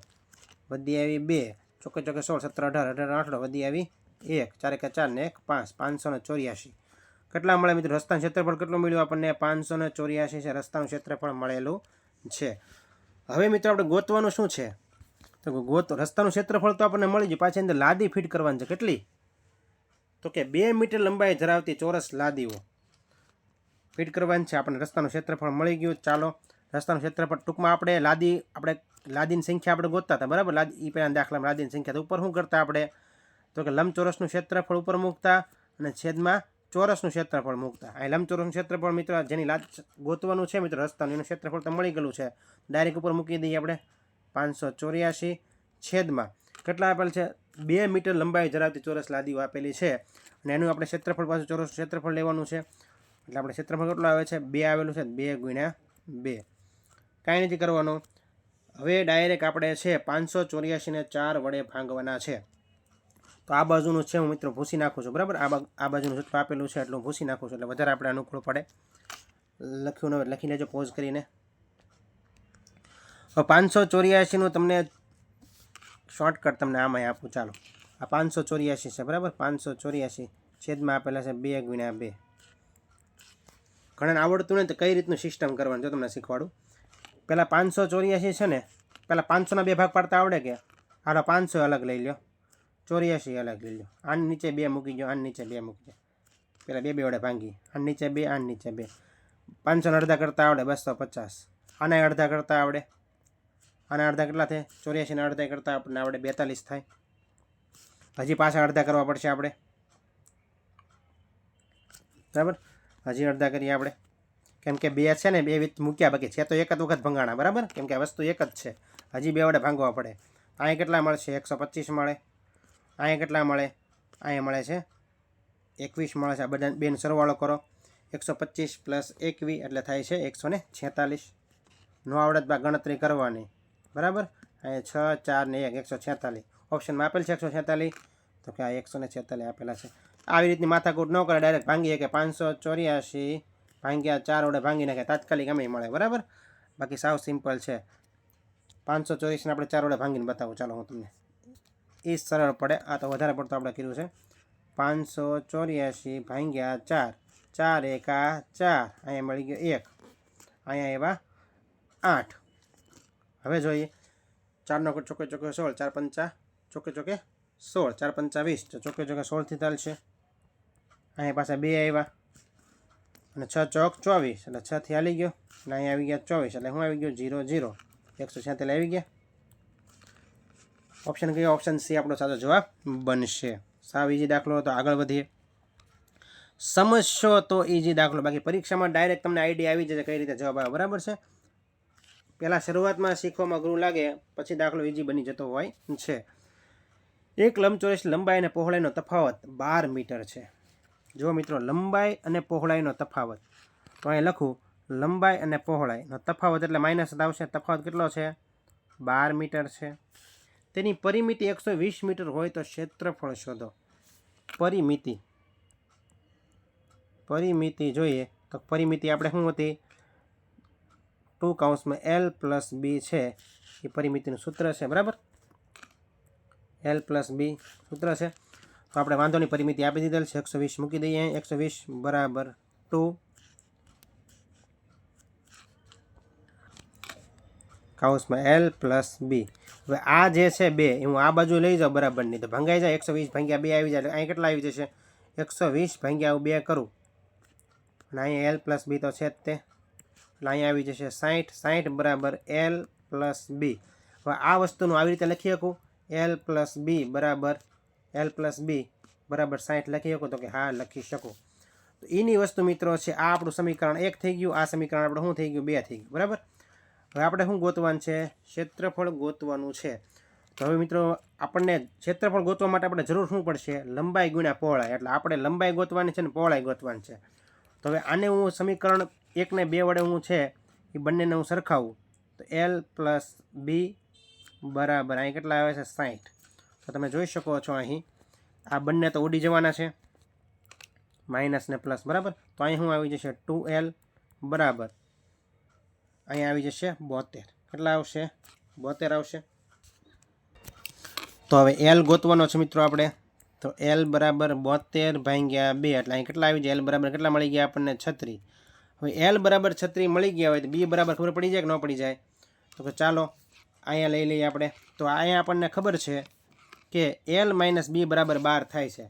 વધી આવી 2, ચોકે ચોકે 16, 17, 18, 18 વધી આવી 1, 4 × 4 ને 1 5, 584. કેટલા મળે મિત્રો? રસ્તાનું ક્ષેત્રફળ કેટલું મળ્યું આપણને? 584 છે રસ્તાનું ક્ષેત્રફળ મળેલું છે. હવે મિત્રો આપણે ગોતવાનું શું છે? તો રસ્તાનું ક્ષેત્રફળ તો આપણને મળી ગયું. પાછી અંદર લાદી ફિટ કરવાની છે. કેટલી? તો કે 2 મીટર લંબાઈ ધરાવતી ચોરસ લાદીઓ ફિટ કરવાની છે. આપણને રસ્તાનું ક્ષેત્રફળ મળી ગયું. ચાલો, રસ્તાનું ક્ષેત્રફળ ટૂંકમાં આપણે લાદીની સંખ્યા આપણે ગોતતા હતા, બરાબર. લાદી પહેલાં દાખલામાં લાદીની સંખ્યા. તો ઉપર શું કરતા આપણે? તો કે લંબચોરસનું ક્ષેત્રફળ ઉપર મૂકતા અને છેદમાં ચોરસનું ક્ષેત્રફળ મૂકતા. આ લંબચોરસનું ક્ષેત્રફળ મિત્રો જેની ગોતવાનું છે મિત્રો રસ્તાનું, એનું ક્ષેત્રફળ તો મળી ગયેલું છે. ડાયરેક્ટ ઉપર મૂકી દઈએ આપણે 584 છેદમાં કેટલા આપેલ છે? 2 મીટર લંબાઈ ધરાવતી ચોરસ લાદીઓ આપેલી છે અને એનું આપણે ક્ષેત્રફળ પાછું ચોરસ ક્ષેત્રફળ લેવાનું છે. એટલે આપણે ક્ષેત્રફળ કેટલું આવે છે? 2 આવેલું છે, 2 ગુણ્યા 2. કાંઈ નથી કરવાનું. હવે ડાયરેક્ટ આપણે છે 584 ને 4 વડે ભાંગવાના છે. તો આ બાજુનું છે હું મિત્રો ભૂસી નાખું છું, બરાબર. આ બાજુનું જેટલું આપેલું છે એટલું ભૂસી નાખું છું, એટલે વધારે આપણે અનુકૂળ પડે. લખ્યું ન હોય લખી લેજો પોઝ કરીને. હવે 584નું તમને શોર્ટકટ તમને આમાં આપું. ચાલો, આ 584 છે, બરાબર. 584 છેદમાં આપેલા છે 2 ગુણ્યા 2. ઘણાને આવડતું નહીં તો કઈ રીતનું સિસ્ટમ કરવાનું જો તમને શીખવાડું. પહેલાં 584 છે ને, પહેલાં 500ના 2 ભાગ પાડતા આવડે કે? હાલો 500 અલગ લઈ લો, 84 અલગ લઈ લો. આની નીચે 2 મૂકી દો, આની નીચે 2 મૂકી દો. પહેલાં 2 વડે ભાંગી. આની નીચે 2, આની નીચે 2. 500 અડધા કરતાં આવડે 250. આના અડધા કરતાં આવડે. આના અડધા કેટલા થાય? 84ના અડધા કરતાં આપણને આવડે 42 થાય. હજી પાછા અડધા કરવા પડશે આપણે, બરાબર. હજી અડધા કરીએ આપણે, કેમ કે 2 છે ને 2 મૂક્યા, બાકી છે તો એક જ વખત ભંગાણા, બરાબર. કેમ કે આ વસ્તુ એક જ છે, હજી 2 વડે ભાંગવા પડે. અહીંયા કેટલા મળશે? 125 મળે. અહીંયા કેટલા મળે? અહીંયા મળે છે 21 મળે છે. આ બધા બેનો સરવાળો કરો. 125 + 21 એટલે થાય છે 146. નો આવડત બા ગણતરી કરવાની, બરાબર. અહીંયા 6, 4 ને 1, 146. ઓપ્શનમાં આપેલ છે 146, તો કે આ 146 આપેલા છે. આવી રીતની માથાકૂટ ન કરે, ડાયરેક્ટ ભાંગીએ કે 584 ભાંગ્યા 4 વડે ભાંગી નાખે, તાત્કાલિક અમે મળે, બરાબર. બાકી સાવ સિમ્પલ છે. 584ને આપણે 4 વડે ભાંગીને બતાવું. ચાલો હું તમને, એ સરળ પડે. આ તો વધારે પડતો આપણે કર્યું છે. 584 ભાંગ્યા 4, 4 એકા 4, અહીંયા મળી ગયો 1, અહીંયા એવા 8. હવે જોઈએ 4નો ચોકે ચોકે 16, 4 પંચા ચોકે ચોકે 16, 4 પંચા 20, તો ચોકે ચોકે 16થી ચાલશે. અહીંયા પાછા 2 આવ્યા અને 6 ચોક 24, એટલે 6થી હાલી ગયો. અને અહીંયા આવી ગયા 24, એટલે હું આવી ગયો 0, 0, 146 આવી ગયા. ઓપ્શન કયો? ઓપ્શન સી આપણો સાચો જવાબ બનશે. સાવ ઇઝી દાખલો હતો. આગળ વધીએ. સમજશો તો ઇઝી દાખલો, બાકી પરીક્ષામાં ડાયરેક્ટ તમને આઈડિયા આવી જશે કઈ રીતે જવાબ આવે, બરાબર છે. પહેલાં શરૂઆતમાં શીખવામાં અઘરું લાગે, પછી દાખલો ઇઝી બની જતો હોય છે. એક લંબચોરસ લંબાઈ અને પહોળાઈનો તફાવત 12 મીટર છે. જો મિત્રો, લંબાઈ અને પહોળાઈનો તફાવત, તો અહીં લખું લંબાઈ અને પહોળાઈનો તફાવત એટલે માઇનસ આવશે. તફાવત કેટલો છે? 12 મીટર છે. તેની પરિમિતિ 120 મીટર હોય તો ક્ષેત્રફળ શોધો. પરિમિતિ જોઈએ તો પરિમિતિ આપણે શું હતી? 2 L + B છે, એ પરિમિતિનું સૂત્ર છે, બરાબર. L + B સૂત્ર છે, તો આપણે વાંધો નહીં, પરિમિતિ આપી દીધેલ છે. 120 મૂકી દઈએ. 120 બરાબર 2 L + B. હવે આ જે છે 2, હું આ બાજુ લઈ જાઉં બરાબર નહીં, તો ભંગાઈ જાય. 120 ભાગ્યા 2 આવી જાય, અહીં કેટલા આવી જશે? 120 ભાગ્યા 2 કરું, અને અહીંયા L + B તો છે જ તે, એટલે અહીંયા આવી જશે 60. 60 બરાબર L + B. હવે આ વસ્તુનું આવી રીતે લખી શકું, L + B બરાબર 60 લખી શકું? તો કે હા, લખી શકું. તો એની વસ્તુ મિત્રો છે, આ આપણું સમીકરણ 1 થઈ ગયું. આ સમીકરણ આપણે શું થઈ ગયું? 2 થઈ ગયું, બરાબર. હવે આપણે શું ગોતવાનું છે? ક્ષેત્રફળ ગોતવાનું છે. તો હવે મિત્રો, આપણને ક્ષેત્રફળ ગોતવા માટે આપણે જરૂર શું પડશે? લંબાઈ ગુણ્યા પહોળાઈ. એટલે આપણે લંબાઈ ગોતવાની છે ને પહોળાઈ ગોતવાની છે. તો હવે આને હું સમીકરણ 1 ને 2 વડે હું છે એ બંનેને હું સરખાવું, તો L + B બરાબર અહીં કેટલા આવે છે? 60. તો તમે જોઈ શકો છો અહીં આ બંને તો ઉડી જવાના છે, માઇનસ ને પ્લસ, બરાબર. તો અહીં શું આવી જશે? 2L બરાબર અહીંયા આવી જશે 72. કેટલા આવશે? 72 આવશે. તો હવે L ગોતવાનો છે મિત્રો આપણે, તો L બરાબર 72 ભાગ્યા 2, એટલે અહીં કેટલા આવી જાય? L બરાબર કેટલા મળી ગયા આપણને? 36. હવે L બરાબર 36 મળી ગયા હોય તો B બરાબર ખબર પડી જાય કે ન પડી જાય? તો કે ચાલો અહીંયા લઈ લઈએ આપણે. તો અહીંયા આપણને ખબર છે કે L - B બરાબર 12 થાય છે.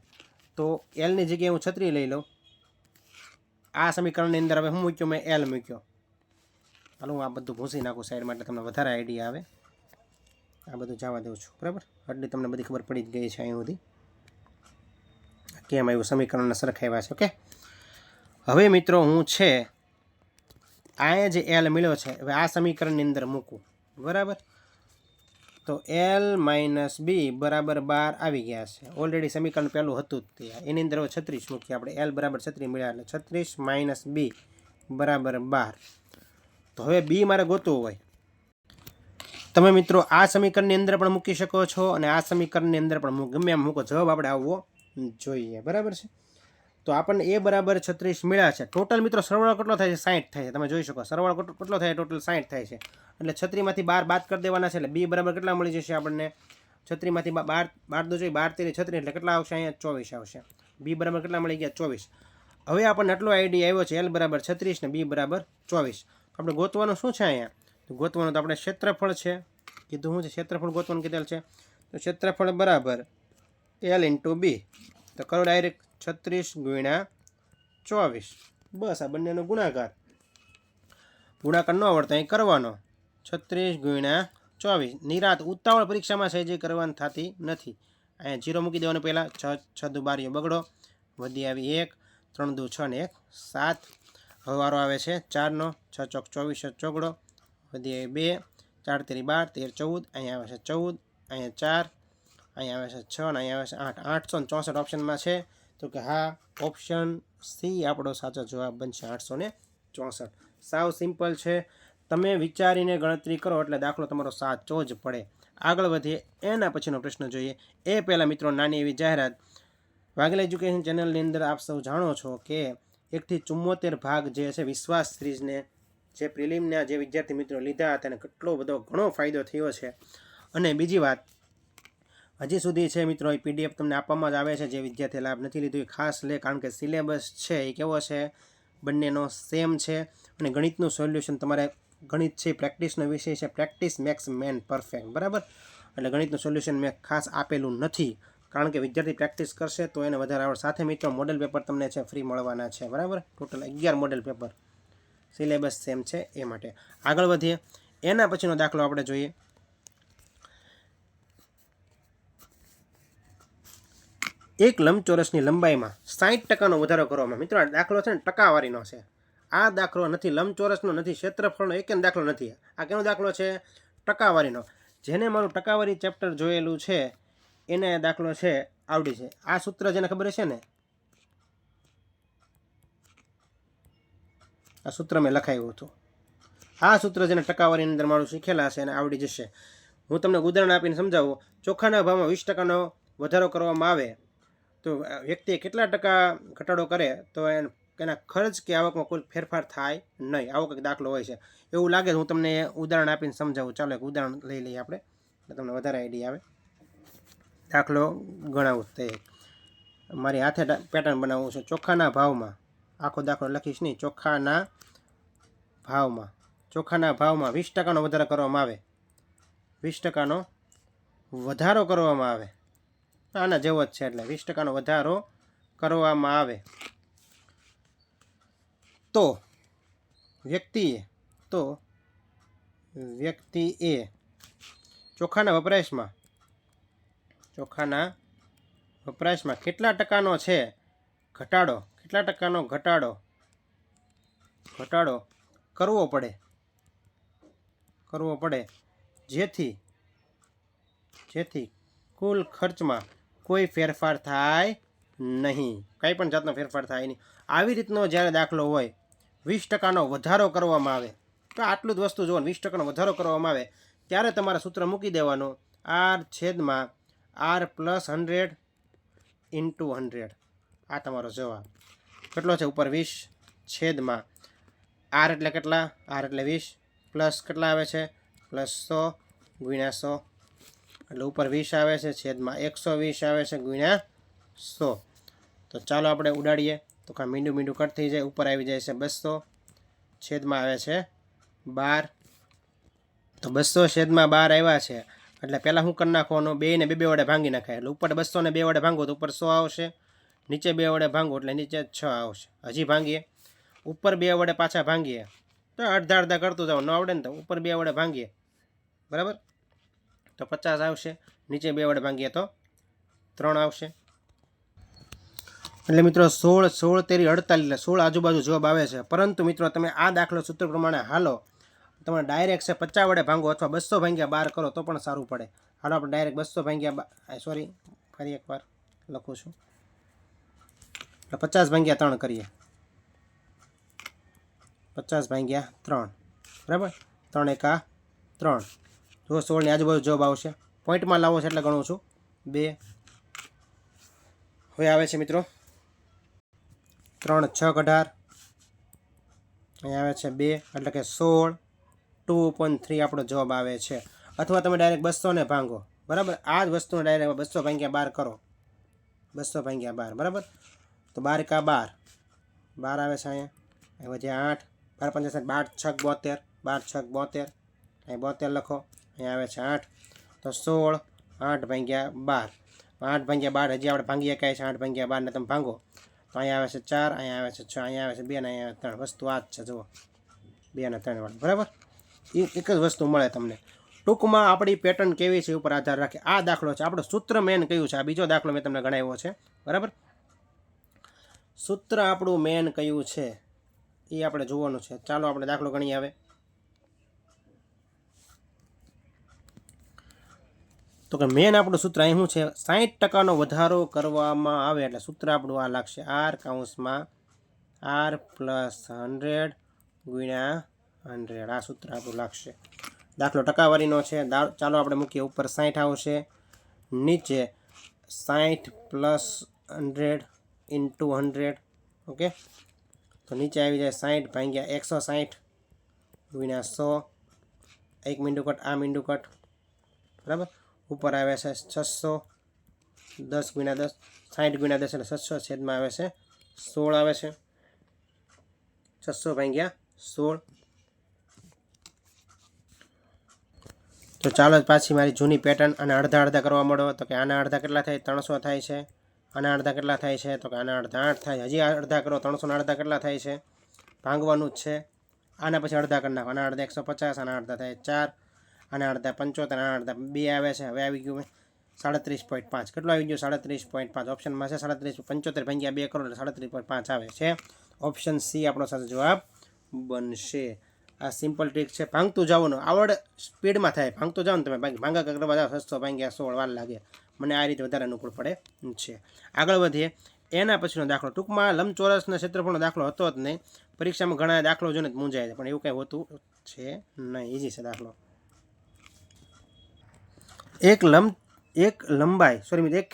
તો Lની જગ્યાએ હું 36 લઈ લઉં. આ સમીકરણની અંદર હવે હું મૂક્યો? મેં L મૂક્યો. હાલો હું આ બધું ભૂસી નાખું સાઈડ માટે, તમને વધારે આઈડિયા આવે. આ બધું જવા દઉં છું, બરાબર. આટલી તમને બધી ખબર પડી જ ગઈ છે અહીં સુધી કેમ આવ્યું સમીકરણને સરખાવ્યા છે. ઓકે, હવે મિત્રો હું છે અહીંયા જે L મળ્યો છે, હવે આ સમીકરણની અંદર મૂકું, બરાબર. તો L માઇનસ બી બરાબર 12 આવી ગયા છે. ઓલરેડી સમીકરણ પહેલું હતું જ તે. એની અંદર 36 મૂકીએ આપણે. L બરાબર 36 મળ્યા એટલે 36 માઇનસ બી બરાબર 12. તો હવે બી મારે ગોતવું હોય, તમે મિત્રો આ સમીકરણની અંદર પણ મૂકી શકો છો અને આ સમીકરણની અંદર પણ ગમે એમ મૂકો, જવાબ આપણે આવવો જોઈએ. બરાબર છે. તો આપણને એ બરાબર 36 મળ્યા છે. ટોટલ મિત્રો સરવાળો કેટલો થાય છે? 60 થાય છે. તમે જોઈ શકો સરવાળો કેટલો થાય? ટોટલ 60 થાય છે. એટલે 36 માંથી 12 બાદ કરી દેવાના છે. એટલે બી બરાબર કેટલા મળી જશે આપણને? 36 માંથી 12 દો જોઈએ, 12 તેરી 36 એટલે કેટલા આવશે? અહીંયા 24 આવશે. બી બરાબર કેટલા મળી ગયા? 24. હવે આપણને આટલો આઈડિયા આવ્યો છે, L બરાબર 36 ને બી બરાબર 24. આપણે ગોતવાનું શું છે અહીંયા? તો ગોતવાનું તો આપણે ક્ષેત્રફળ છે કીધું. શું છે? ક્ષેત્રફળ ગોતવાનું કીધેલ છે. તો ક્ષેત્રફળ બરાબર L ઇન્ટુ બી. તો કરો ડાયરેક્ટ 36 ગુણ્યા 24. બસ આ બંનેનો ગુણાકાર ન આવડતા અહીં કરવાનો. 36 ગુણ્યા 24. નિરાત ઉતાવળ પરીક્ષામાં છે જે કરવાની થતી નથી. અહીંયા 0 મૂકી દેવાનું પહેલાં. 6 દુ 12 બગડો, વધી આવી 1, 3 દુ 6 ને 1 7. હવે વારો આવે છે 4નો. 6 ચોક 24 ચોગડો, વધી આવી 2, 4 તેરી 12, 13 14. અહીંયા આવે છે 14, અહીંયા 4, અહીંયા આવે છે 6 અને અહીંયા આવે છે 8. 864 ઓપ્શનમાં છે. તો કે હા, ઓપ્શન સી આપણો સાચો જવાબ બનશે. 864. સાવ સિમ્પલ છે. તમે વિચારીને ગણતરી કરો એટલે દાખલો તમારો સાચો જ પડે. આગળ વધીએ, એના પછીનો પ્રશ્ન જોઈએ. એ પહેલાં મિત્રો નાની એવી જાહેરાત. વાઘેલા એજ્યુકેશન ચેનલની અંદર આપ સૌ જાણો છો કે 1 થી 74 ભાગ જે છે વિશ્વાસ સિરીઝને જે પ્રિલિમના જે વિદ્યાર્થી મિત્રો લીધા તેને કેટલો બધો ઘણો ફાયદો થયો છે. અને બીજી વાત, હજી સુધી છે મિત્રો એ PDF તમને આપવામાં જ આવે છે. જે વિદ્યાર્થી લાભ નથી લીધો એ ખાસ લે, કારણ કે સિલેબસ છે એ કેવો છે? બંનેનો સેમ છે. અને ગણિતનું સોલ્યુશન તમારે, ગણિત છે પ્રેક્ટિસનો વિષય છે. Practice max main perfect. બરાબર. એટલે ગણિતનું સોલ્યુશન મેં ખાસ આપેલું નથી, કારણ કે વિદ્યાર્થી પ્રેક્ટિસ કરશે તો એને વધારે આવડે. સાથે મિત્રો મોડેલ પેપર તમને છે ફ્રી મળવાના છે. બરાબર. Total 11 model paper. Syllabus same છે એ માટે. આગળ વધીએ, એના પછીનો દાખલો આપણે જોઈએ. એક લંબચોરસની લંબાઈમાં 60% વધારો કરવામાં. મિત્રો આ દાખલો છે ને ટકાવારીનો છે. આ દાખલો નથી લંબચોરસનો, નથી ક્ષેત્રફળનો, એક દાખલો નથી. આ કેનો દાખલો છે? ટકાવારીનો. જેને મારું ટકાવારી ચેપ્ટર જોયેલું છે એને દાખલો છે આવડી છે. આ સૂત્ર જેને ખબર છે ને, આ સૂત્ર મેં લખાયું હતું. આ સૂત્ર જેને ટકાવારીની અંદર મારું શીખેલા છે એને આવડી જશે. હું તમને ઉદાહરણ આપીને સમજાવું. ચોખાના ભાવમાં 20%નો વધારો કરવામાં આવે તો વ્યક્તિએ કેટલા ટકા ઘટાડો કરે તો એના ખર્ચ કે આવકમાં કોઈ ફેરફાર થાય નહીં. આવો કંઈક દાખલો હોય છે. એવું લાગે હું તમને ઉદાહરણ આપીને સમજાવું. ચાલો એક ઉદાહરણ લઈ લઈએ આપણે, એટલે તમને વધારે આઈડિયા આવે. દાખલો ગણાવું તે મારી હાથે પેટર્ન બનાવવું છે. ચોખાના ભાવમાં, આખો દાખલો લખીશ નહીં, ચોખાના ભાવમાં 20%નો વધારો કરવામાં આવે. 20%નો વધારો કરવામાં આવે. આના જેવો જ છે. એટલે 20%નો વધારો કરવામાં આવે તો વ્યક્તિએ ચોખાના વપરાશમાં કેટલા ટકાનો છે ઘટાડો, કેટલા ટકાનો ઘટાડો કરવો પડે જેથી કુલ ખર્ચમાં કોઈ ફેરફાર થાય નહીં. કંઈ પણ જાતનો ફેરફાર થાય નહીં. આવી રીતનો જ્યારે દાખલો હોય, 20%નો વધારો કરવામાં આવે તો આટલું જ વસ્તુ જોવાનું. 20%નો વધારો કરવામાં આવે ત્યારે તમારે સૂત્ર મૂકી દેવાનું. R + 100 × 100. આ તમારો જવાબ કેટલો છે? ઉપર 20 છેદમાં R એટલે કેટલા? R એટલે 20 પ્લસ કેટલા આવે છે? +100 ગુણ્યા 100 એટલે ઉપર 20 આવે છે છેદમાં 120 આવે છે ગુણ્યા 100. તો ચાલો આપણે ઉડાડીએ તો કાં મીંડું કટ થઈ જાય. ઉપર આવી જાય છે 200 છેદમાં આવે છે 12. તો 200 છેદમાં 12 આવ્યા છે એટલે પહેલાં શું કરી નાખવાનું? 2 ને 2 વડે ભાંગી નાખાય. એટલે ઉપર 200 ને 2 વડે ભાંગો તો ઉપર 100 આવશે. નીચે 2 વડે ભાંગો એટલે નીચે 6 આવશે. હજી ભાંગીએ, ઉપર 2 વડે પાછા ભાંગીએ તો અડધા કરતું જાવ. ન આવડે ને તો ઉપર 2 વડે ભાંગીએ, બરાબર, તો 50 આવશે. નીચે 2 વડે ભાંગીએ તો 3 આવશે. એટલે મિત્રો 16 તેરી 48, 16 આજુબાજુ જવાબ આવે છે. પરંતુ મિત્રો તમે આ દાખલો સૂત્ર પ્રમાણે હાલો તમે ડાયરેક્ટ છે 50 વડે ભાંગો અથવા 200 ભાગ્યા 12 કરો તો પણ સારું પડે. હાલો આપણે ડાયરેક્ટ 200 ભાગ્યા સોરી ફરી એકવાર લખું છું, 50 ભાગ્યા 3 કરીએ, 50 ભાગ્યા 3 બરાબર, 3 એકા 3, જો 16 ની આજુબાજુ જવાબ આવશે. પોઈન્ટમાં લાવો છે એટલે ગણું છું 2. હવે આવે છે મિત્રો 3 6 18, અહીં આવે છે 2 એટલે કે 16, 2.3 આપણો જવાબ આવે છે. અથવા તમે ડાયરેક્ટ 200 ને ભાંગો, બરાબર, આ જ વસ્તુને ડાયરેક્ટ 200 ભાગ્યા 12 કરો, 200 ભાગ્યા 12 બરાબર, તો 12 એકા 12, 12 આવે છે અહીંયા, વધ્યા 8, 12 5 12 6 72, 12 6 72, અહીં 72 લખો, અહીંયા આવે છે 8, તો 16, 8 ભાગ્યા 12, 8 ભાગ્યા 12 હજી આપણે ભાંગી શકાય છે. 8 ભાગ્યા 12 ને તમે ભાંગો તો અહીંયા આવે છે 4, અહીંયા આવે છે 6, અહીંયા આવે છે 2 ને અહીંયા આવે 3. વસ્તુ આ જ છે, જુઓ 2 અને 3 વાળું બરાબર, એક જ વસ્તુ મળે તમને. ટૂંકમાં આપણી પેટર્ન કેવી છે ઉપર આધાર રાખે. આ દાખલો છે, આપણો સૂત્ર મેન કયું છે, આ બીજો દાખલો મેં તમને ગણાવ્યો છે બરાબર. સૂત્ર આપણું મેન કયું છે એ આપણે જોવાનું છે. ચાલો આપણે દાખલો ગણીએ. હવે તો કે મેન આપણું સૂત્ર અહીં શું છે, 60% વધારો કરવામાં આવે એટલે સૂત્ર આપણું આ લાગશે, R કૌંસમાં R પ્લસ 100 ગુણ્યા 100, આ સૂત્ર આપણું લાગશે. દાખલો ટકાવારીનો છે, ચાલો આપણે મૂકીએ. ઉપર 60 આવશે, નીચે 60 પ્લસ 100 ઇન્ટુ 100, ઓકે, તો નીચે આવી જાય 60 ભાગ્યા 160 ગુણ્યા 100, એક મીંડું કટ, આ મીંડું કટ બરાબર. ઉપર આવે છે 600, 10 ગુણ્યા 10, 60 ગુણ્યા 10 એટલે 600, છેદમાં આવે છે 16 આવે છે, 600 ભાગ્યા 16. તો ચાલો પાછી મારી જૂની પેટર્ન, અને અડધા અડધા કરવા મળો તો કે આના અડધા કેટલા થાય, 300 થાય છે. આના અડધા કેટલા થાય છે, તો કે આના અડધા 8 થાય. હજી અડધા કરો, 300 ના અડધા કેટલા થાય છે, ભાંગવાનું જ છે. આના પછી અડધા કરી નાખો, આના અડધા 150, આના અડધા થાય 4, આના અડધા 75, આના અડધા 2 આવે છે. હવે આવી ગયું 37.5, કેટલું આવી ગયું 37.5, ઓપ્શનમાં છે 37, 75 ભાગ્યા 2 કરો એટલે 37.5 આવે છે. ઓપ્શન સી આપણો સાચો જવાબ બનશે. આ સિમ્પલ ટ્રીક છે, ભાંગતું જવાનું, આવડ સ્પીડમાં થાય, ભાંગતું જાઓ ને તમે, ભાંગા કરવા જાઓ 600 ભાગ્યા 16 વાર લાગે, મને આ રીતે વધારે અનુકૂળ પડે છે. આગળ વધીએ. એના પછીનો દાખલો, ટૂંકમાં લંબચોરસના ક્ષેત્રફળનો દાખલો હતો જ નહીં, પરીક્ષામાં ઘણા દાખલો જોઈને જ મૂંઝાય છે, પણ એવું કંઈ હોતું છે નહીં, ઇઝી છે દાખલો. એક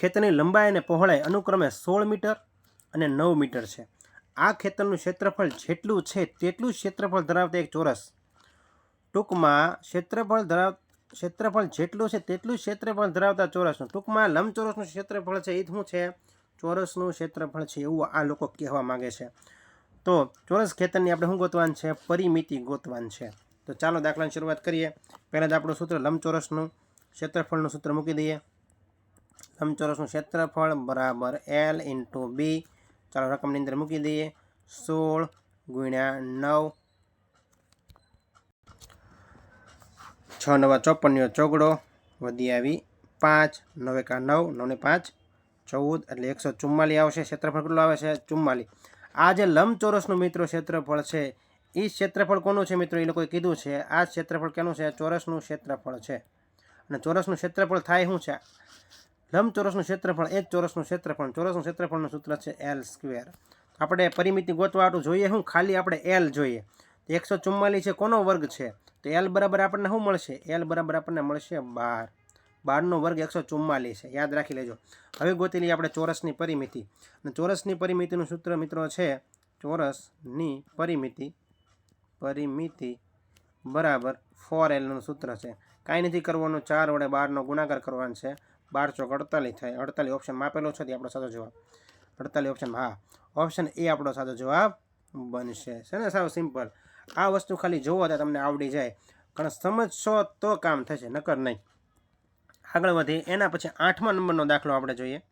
ખેતરની લંબાઈ અને પહોળાઈ અનુક્રમે 16 મીટર અને 9 મીટર છે. આ ખેતરનું ક્ષેત્રફળ જેટલું છે તેટલું ક્ષેત્રફળ ધરાવતા એક ચોરસ, ટૂંકમાં ક્ષેત્રફળ જેટલું છે તેટલું ક્ષેત્રફળ ધરાવતા ચોરસનું, ટૂંકમાં લંબચોરસનું ક્ષેત્રફળ છે એ શું છે, ચોરસનું ક્ષેત્રફળ છે, એવું આ લોકો કહેવા માગે છે. તો ચોરસ ખેતરની આપણે શું ગોતવાનું છે, પરિમિતિ ગોતવાનું છે. તો ચાલો દાખલાની શરૂઆત કરીએ. પહેલાં જ આપણું સૂત્ર લંબચોરસનું ક્ષેત્રફળનું સૂત્ર મૂકી દઈએ. લંબચોરસનું ક્ષેત્રફળ બરાબર L ઇન્ટુ B. ચાલો રકમની અંદર મૂકી દઈએ, 16 ગુણ્યા 9, 6 9 54 ચોગડો, વધી આવી 5, 9 એકા 9, 9 ને 5 14, એટલે 144 આવશે. ક્ષેત્રફળ કેટલું આવે છે, 44. આ જે લંબચોરસનું મિત્રો ક્ષેત્રફળ છે એ ક્ષેત્રફળ કોનું છે મિત્રો, એ લોકોએ કીધું છે આ ક્ષેત્રફળ કેનું છે, ચોરસનું ક્ષેત્રફળ છે. અને ચોરસનું ક્ષેત્રફળ થાય શું છે, લંબચોરસનું ક્ષેત્રફળ એ જ ચોરસનું ક્ષેત્રફળ, ચોરસનું ક્ષેત્રફળનું સૂત્ર છે L². આપણે પરિમિતિ ગોતવાટું જોઈએ શું, ખાલી આપણે L જોઈએ. 144 છે, કોનો વર્ગ છે, તો L બરાબર આપણને શું મળશે, L બરાબર આપણને મળશે 12, 12નો વર્ગ 144 છે, યાદ રાખી લેજો. હવે ગોતી લઈએ આપણે ચોરસની પરિમિતિ, અને ચોરસની પરિમિતિનું સૂત્ર મિત્રો છે, ચોરસની પરિમિતિ બરાબર 4Lનું સૂત્ર છે. કાંઈ નથી કરવાનું, 4 વડે 12નો ગુણાકાર કરવાનો છે, 12 ચોક 48 થાય. 48 ઓપ્શનમાં આપેલો છે તે આપણો સાચો જવાબ, 48 ઓપ્શનમાં, હા ઓપ્શન એ આપણો સાચો જવાબ બનશે. છે ને, સાવ સિમ્પલ. આ વસ્તુ ખાલી જોવો તો તમને આવડી જાય, કારણ સમજશો તો કામ થશે, નકર નહીં. આગળ વધીએ. એના પછી 8મા નંબરનો દાખલો આપણે જોઈએ.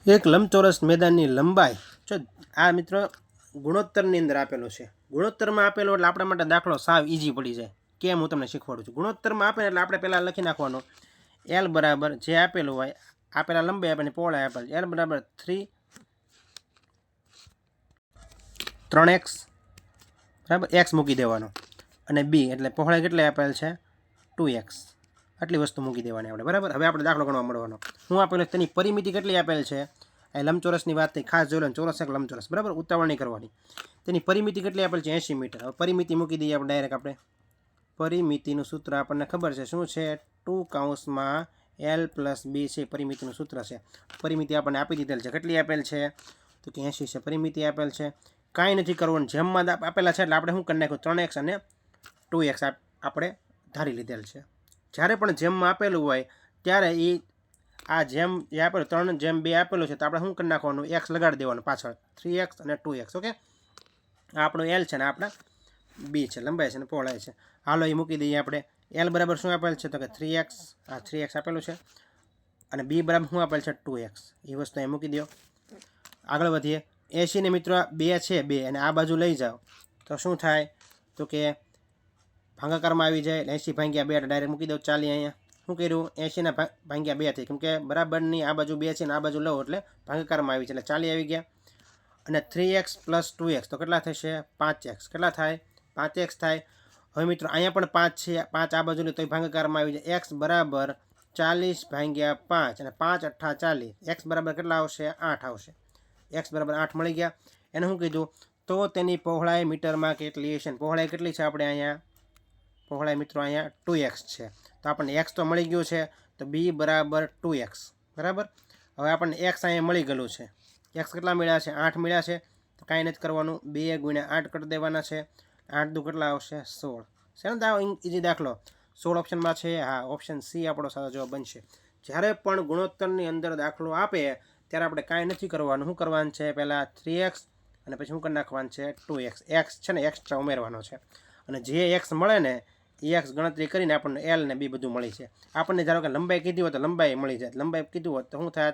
એક લંબચોરસ મેદાનની લંબાઈ, જો આ મિત્રો ગુણોત્તરની અંદર આપેલું છે, ગુણોત્તરમાં આપેલો એટલે આપણા માટે દાખલો સાવ ઇઝી પડી જાય. કેમ, હું તમને શીખવાડું છું. ગુણોત્તરમાં આપે એટલે આપણે પહેલાં લખી નાખવાનું L બરાબર જે આપેલું હોય, આપેલા લંબાઈ આપેલી પહોળાઈ આપેલ, L બરાબર 3x બરાબર, x મૂકી દેવાનો. અને બી એટલે પહોળાઈ કેટલી આપેલ છે 2x આટલી વસ્તુ મૂકી દેવાની આપણે બરાબર. હવે આપણે દાખલો ગણવા મળવાનો. હું આપેલ તેની પરિમિતિ કેટલી આપેલ છે એ લંબચોરસની વાત થઈ ખાસ જોઈ લો. ચોરસ એક લંબચોરસ બરાબર ઉતાવળ નહીં કરવાની. તેની પરિમિતિ કેટલી આપેલ છે 80 મીટર. હવે પરિમિતિ મૂકી દઈએ આપણે ડાયરેક્ટ. આપણે પરિમિતિનું સૂત્ર આપણને ખબર છે શું છે 2 કૌંસમાં L + B છે પરિમિતિનું સૂત્ર છે. પરિમિતિ આપણને આપી દીધેલ છે. કેટલી આપેલ છે તો કે 80 છે પરિમિતિ આપેલ છે. કાંઈ નથી કરવાનું જેમમાં આપેલા છે એટલે આપણે શું કરી નાખ્યું 3x અને 2x આપણે ધારી લીધેલ છે. જ્યારે પણ જેમમાં આપેલું હોય ત્યારે એ આ જેમ જે આપેલું 3:2 આપેલું છે તો આપણે શું કરી નાખવાનું x લગાડી દેવાનું પાછળ 3x અને 2x. ઓકે આ આપણો L છે ને આપણા B છે લંબાઈ છે ને પહોળાઈ છે. હાલો એ મૂકી દઈએ આપણે. L બરાબર શું આપેલ છે તો કે 3x આ 3x આપેલું છે અને B બરાબર શું આપેલ છે 2x એ વસ્તુ અહીં મૂકી દો. આગળ વધીએ. 80 ને મિત્રો 2 છે 2 અને આ બાજુ લઈ જાઓ તો શું થાય તો કે ભાગાકારમાં આવી જાય 80/2 એટલે ડાયરેક્ટ મૂકી દો 40 અહીંયા. શું કર્યું 80/2 થઈ કેમ કે બરાબરની આ બાજુ 2 છે ને આ બાજુ લો એટલે ભાગાકારમાં આવી જાય એટલે 40 આવી ગયા. અને 3x + 2x તો કેટલા થશે 5x. કેટલા થાય 5x થાય. હવે મિત્રો અહીંયા પણ 5 છે 5 આ બાજુ લે તો ભાગાકારમાં આવી જાય x બરાબર 40/5 અને 5 × 8 = 40. x બરાબર કેટલા આવશે 8 આવશે. x બરાબર 8 મળી ગયા. એને શું કીધું તો તેની પહોળાઈ મીટરમાં કેટલી હશે. પહોળાઈ કેટલી છે આપણે અહીંયા પહોળાઈ મિત્રો અહીંયા 2x છે તો આપણને x તો મળી ગયું છે તો b બરાબર 2x બરાબર. હવે આપણને x અહીંયા મળી ગયેલું છે. x કેટલા મળ્યા છે 8 મળ્યા છે તો કાંઈ નથી કરવાનું 2 × 8 કરી દેવાના છે. 8 દુ કેટલા આવશે 16 છે ને. ઇઝી દાખલો 16 ઓપ્શનમાં છે. હા ઓપ્શન સી આપણો સાચો જવાબ બનશે. જ્યારે પણ ગુણોત્તરની અંદર દાખલો આપે ત્યારે આપણે કાંઈ નથી કરવાનું. શું કરવાનું છે પહેલાં 3x અને પછી શું કરી નાખવાનું છે 2x. x છે ને એક્સ્ટ્રા ઉમેરવાનો છે અને જે x મળે ને એ x ગણતરી કરીને આપણને L ને B બધું મળી છે. આપણને ધારો કે લંબાઈ કીધી હોય તો લંબાઈ મળી જાય. લંબાઈ કીધું હોત તો શું થાય